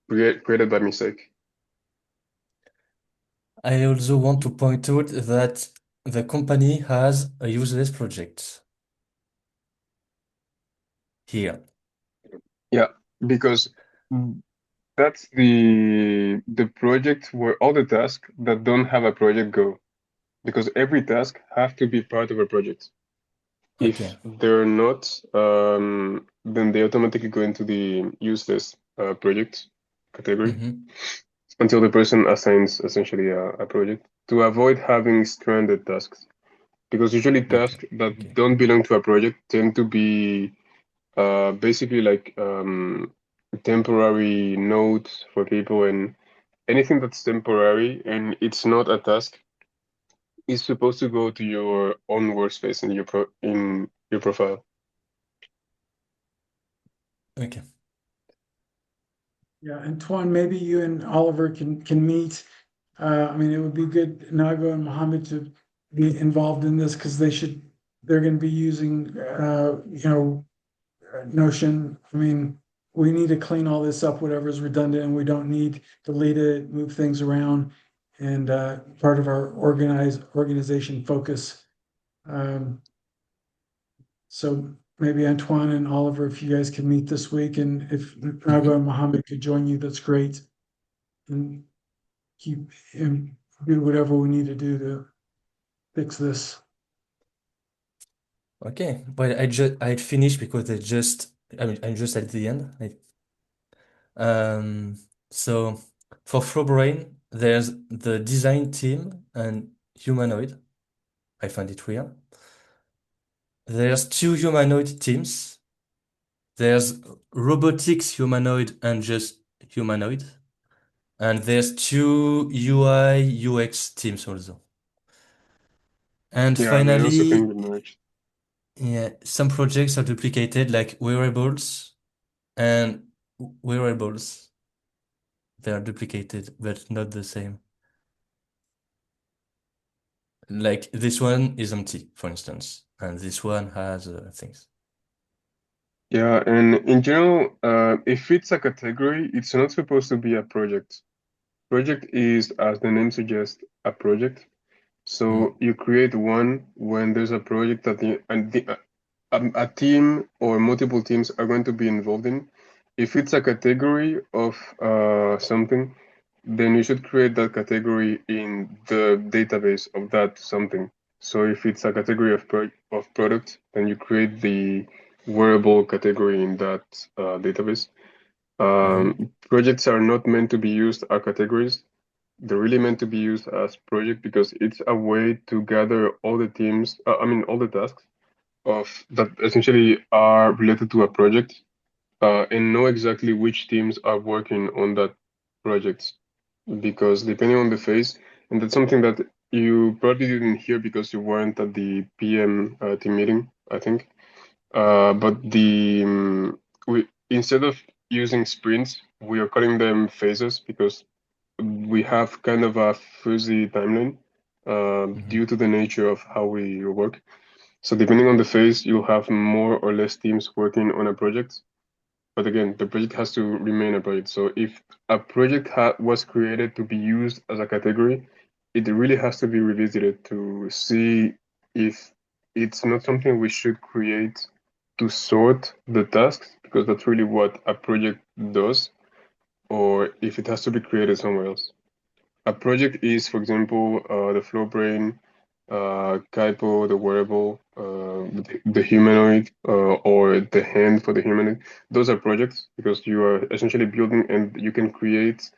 created by mistake. I also want to point out that the company has a useless project here. Yeah, because that's the project where all the tasks that don't have a project go. Because every task have to be part of a project. Okay. If they're not, then they automatically go into the useless project category Mhm, until the person assigns essentially a project to avoid having stranded tasks. Because usually okay. tasks that Okay. don't belong to a project tend to be basically like temporary notes for people, and anything that's temporary and it's not a task is supposed to go to your own workspace in in your profile. Okay. Yeah, Antoine, maybe you and Oliver can meet. I mean, it would be good, Nago and Mohammed, to be involved in this because they're going to be using, Notion. I mean, we need to clean all this up, whatever's redundant, and we don't need to delete it, move things around, and part of our organization focus. Um, so maybe Antoine and Oliver, if you guys can meet this week, and if Nago Mhm. and Mohammed could join you, that's great. And keep and do whatever we need to do to fix this. Okay. Well, I finished because I mean I'm just at the end. Um, so for FloBrain, there's the design team and humanoid. I find it weird. There's two humanoid teams. There's robotics humanoid and just humanoid. And there's two UI UX teams also. And Yeah, they also can finally, be merged. yeah, some projects are duplicated like wearables and wearables. They are duplicated, but not the same. Like this one is empty, for instance, and this one has things. Yeah, and in general, if it's a category, it's not supposed to be a project. Project is, as the name suggests, a project. So you create one when there's a project that a team or multiple teams are going to be involved in. If it's a category of something, then you should create that category in the database of that something. So if it's a category of product, then you create the wearable category in that database. Projects are not meant to be used as categories. They're really meant to be used as project because it's a way to gather all the teams, all the tasks of that essentially are related to a project, and know exactly which teams are working on that project. Because depending on the phase, and that's something that you probably didn't hear because you weren't at the PM team meeting, I think. But we instead of using sprints, we are calling them phases because we have kind of a fuzzy timeline due to the nature of how we work. So depending on the phase, you'll have more or less teams working on a project. But again, the project has to remain a project. So if a project was created to be used as a category, it really has to be revisited to see if it's not something we should create to sort the tasks, because that's really what a project does, or if it has to be created somewhere else. A project is, for example, the FloBrain, CAIPO, the wearable, the humanoid, or the hand for the humanoid. Those are projects because you are essentially building, and you can create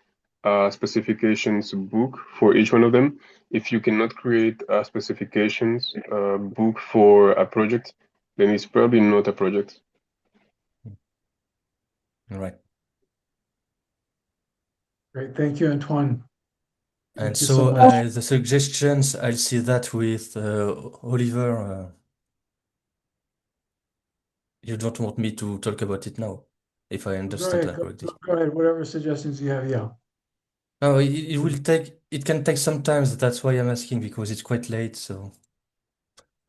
a specifications book for each one of them. If you cannot create a specifications book for a project, then it's probably not a project. Right. Great. Thank you, Antoine. And Thank you so much. the suggestions, I'll see that with Oliver. You don't want me to talk about it now, if I understand that correctly. Go ahead. Whatever suggestions you have, yeah. No, it will take, it can take some time. That's why I'm asking, because it's quite late. So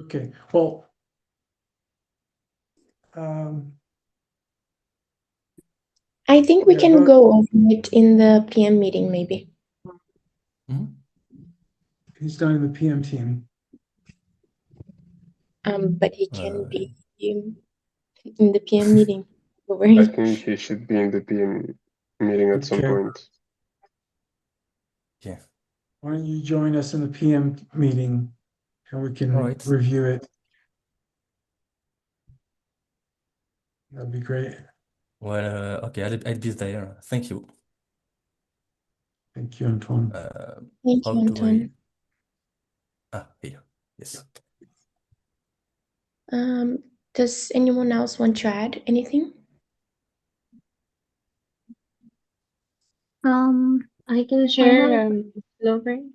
Okay. Well, um, I think we yeah, can go over it in the PM meeting, maybe. He's done in the PM team. But he can be in the PM meeting. I think he should be in the PM meeting at some Okay. point. Yeah. Why don't you join us in the PM meeting and we can Right. review it? That'd be great. Well, okay, I'll be there. Thank you. Thank you, Antoine. Thank How you, do Antoine. here? Yes. Does anyone else want to add anything? I can share FloBrain.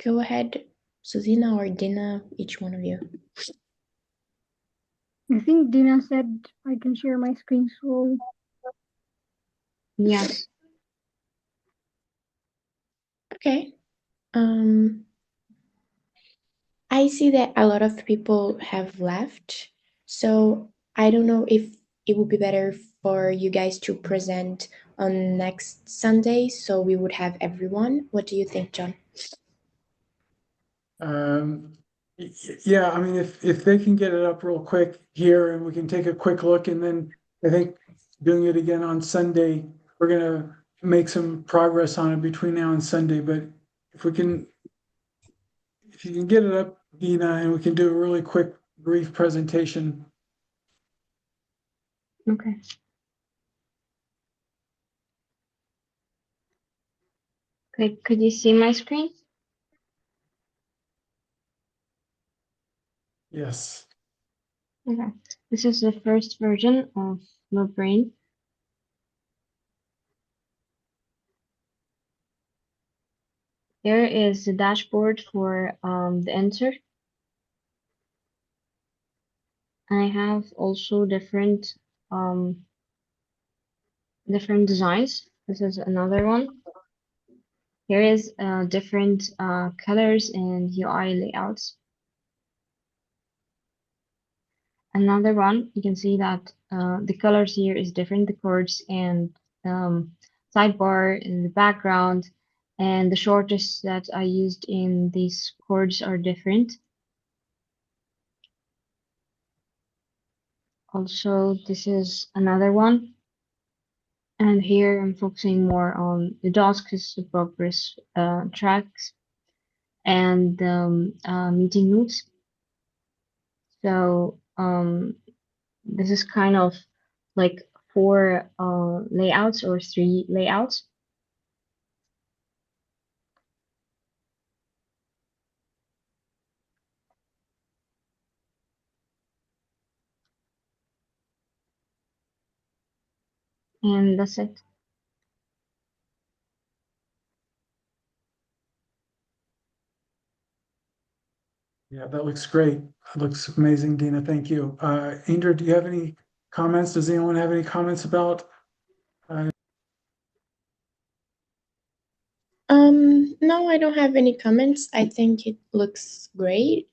Go ahead, Susina or Dina, each one of you. I think Dina said I can share my screen, so Yes. Okay. I see that a lot of people have left, so I don't know if it would be better for you guys to present on next Sunday, so we would have everyone. What do you think, John? Yeah, I mean, if they can get it up real quick here and we can take a quick look, and then I think doing it again on Sunday, we're gonna make some progress on it between now and Sunday. But if you can get it up, Dina, and we can do a really quick, brief presentation. Okay. Okay, could you see my screen? Yes. Okay. This is the first version of FloBrain. There is the dashboard for the enter. I have also different designs This is another one. Here is different colors and UI layouts. Another one, you can see that the colors here is different, the chords and sidebar in the background, and the shortest that I used in these chords are different. Also, this is another one. And here I'm focusing more on the tasks, the progress tracks, and meeting notes. So this is kind of like 4 layouts or 3 layouts. And that's it. Yeah, that looks great. That looks amazing, Dina. Thank you. Inder, do you have any comments? Does anyone have any comments about? No, I don't have any comments. I think it looks great.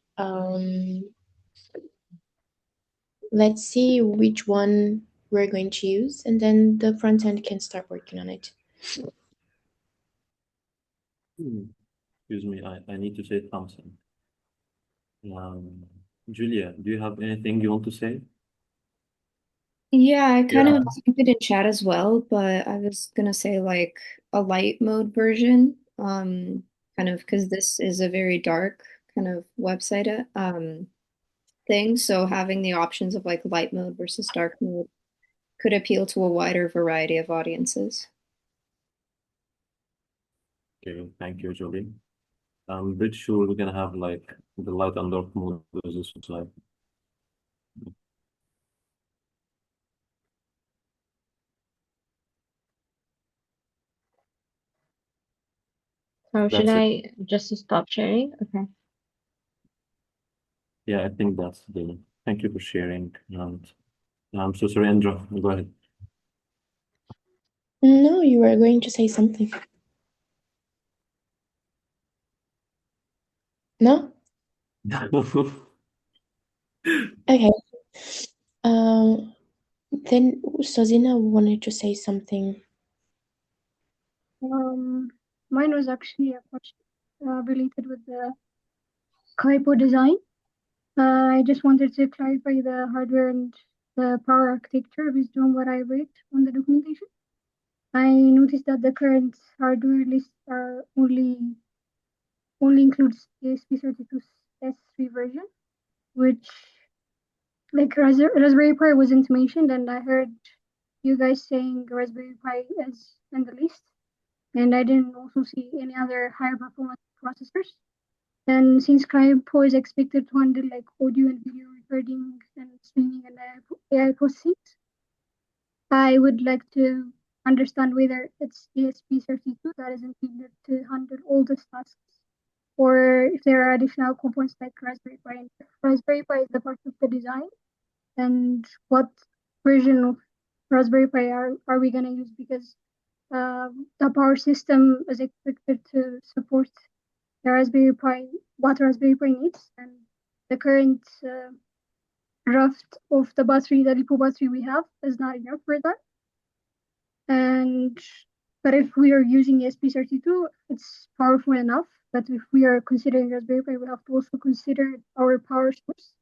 Let's see which one we're going to use, and then the front end can start working on it. Excuse me, I need to say something. Julia, do you have anything you want to say? Yeah, I kind Yeah. of typed it in chat as well, but I was gonna say like a light mode version, kind of because this is a very dark kind of website thing. So having the options of like light mode versus dark mode could appeal to a wider variety of audiences. Okay, thank you, Julie. I'm pretty sure we're gonna have like the light and dark mode with this website. So should That's it. I just stop sharing? Okay. Yeah, I think that's the. Thank you for sharing. And I'm so sorry, Andra. Go ahead. No, you were going to say something. No? Okay. Then Sozina wanted to say something. Mine was actually a question related with the CAIPO design. I just wanted to clarify the hardware and the power architecture based on what I read on the documentation. I noticed that the current hardware lists are only includes the ESP32 S3 version, which like Raspberry Pi wasn't mentioned, and I heard you guys saying Raspberry Pi is in the list, and I didn't also see any other higher performance processors. And since CAIPO is expected to handle like audio and video recording and streaming and AI processing, I would like to understand whether it's ESP32 that is intended to handle all these tasks, or if there are additional components like Raspberry Pi. And if Raspberry Pi is the part of the design, and what version of Raspberry Pi are we going to use? Because the power system is expected to support the Raspberry Pi, what Raspberry Pi needs, and the current draft of the battery, the LiPo battery we have, is not enough for that. And but if we are using ESP32, it's powerful enough. But if we are considering Raspberry Pi, we have to also consider our power source.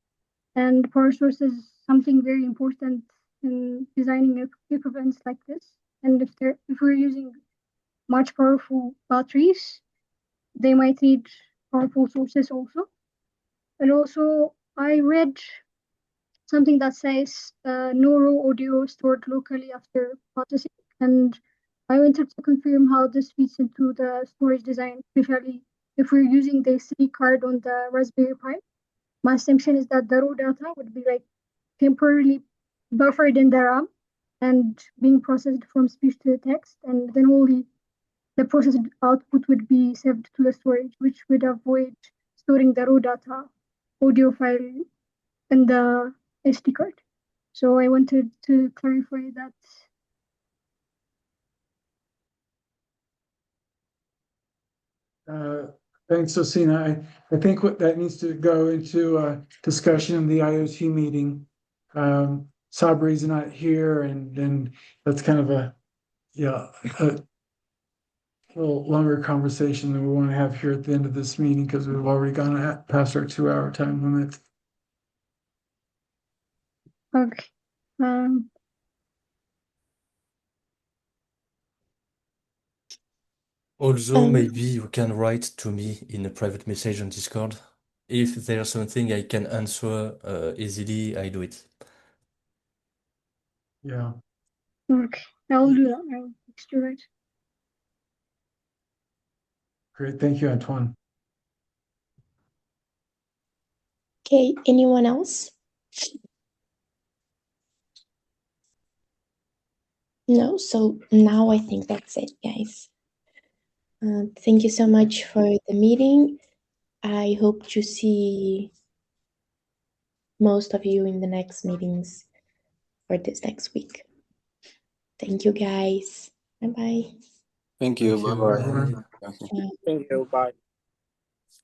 And power source is something very important in designing equipments like this. And if we're using much powerful batteries, they might need powerful sources also. And also, I read something that says no raw audio stored locally after processing. And I wanted to confirm how this fits into the storage design, especially if we're using the SD card on the Raspberry Pi. My assumption is that the raw data would be like temporarily buffered in the RAM and being processed from speech to text, and then only the processed output would be saved to the storage, which would avoid storing the raw data audio file in the SD card. So I wanted to clarify that. Thanks, Osina. I think what that needs to go into a discussion in the IoT meeting. Sabri's not here, and that's kind of a little longer conversation than we want to have here at the end of this meeting because we've already gone past our 2-hour time limit. Okay. Also, maybe you can write to me in a private message on Discord. If there's something I can answer easily, I do it. Yeah. Okay. I'll do that. I'll text you guys. Great. Thank you, Antoine. Okay, anyone else? No, so now I think that's it, guys. Thank you so much for the meeting. I hope to see most of you in the next meetings for this next week. Thank you, guys. Bye-bye. Thank you. Bye bye. Thank you. Bye.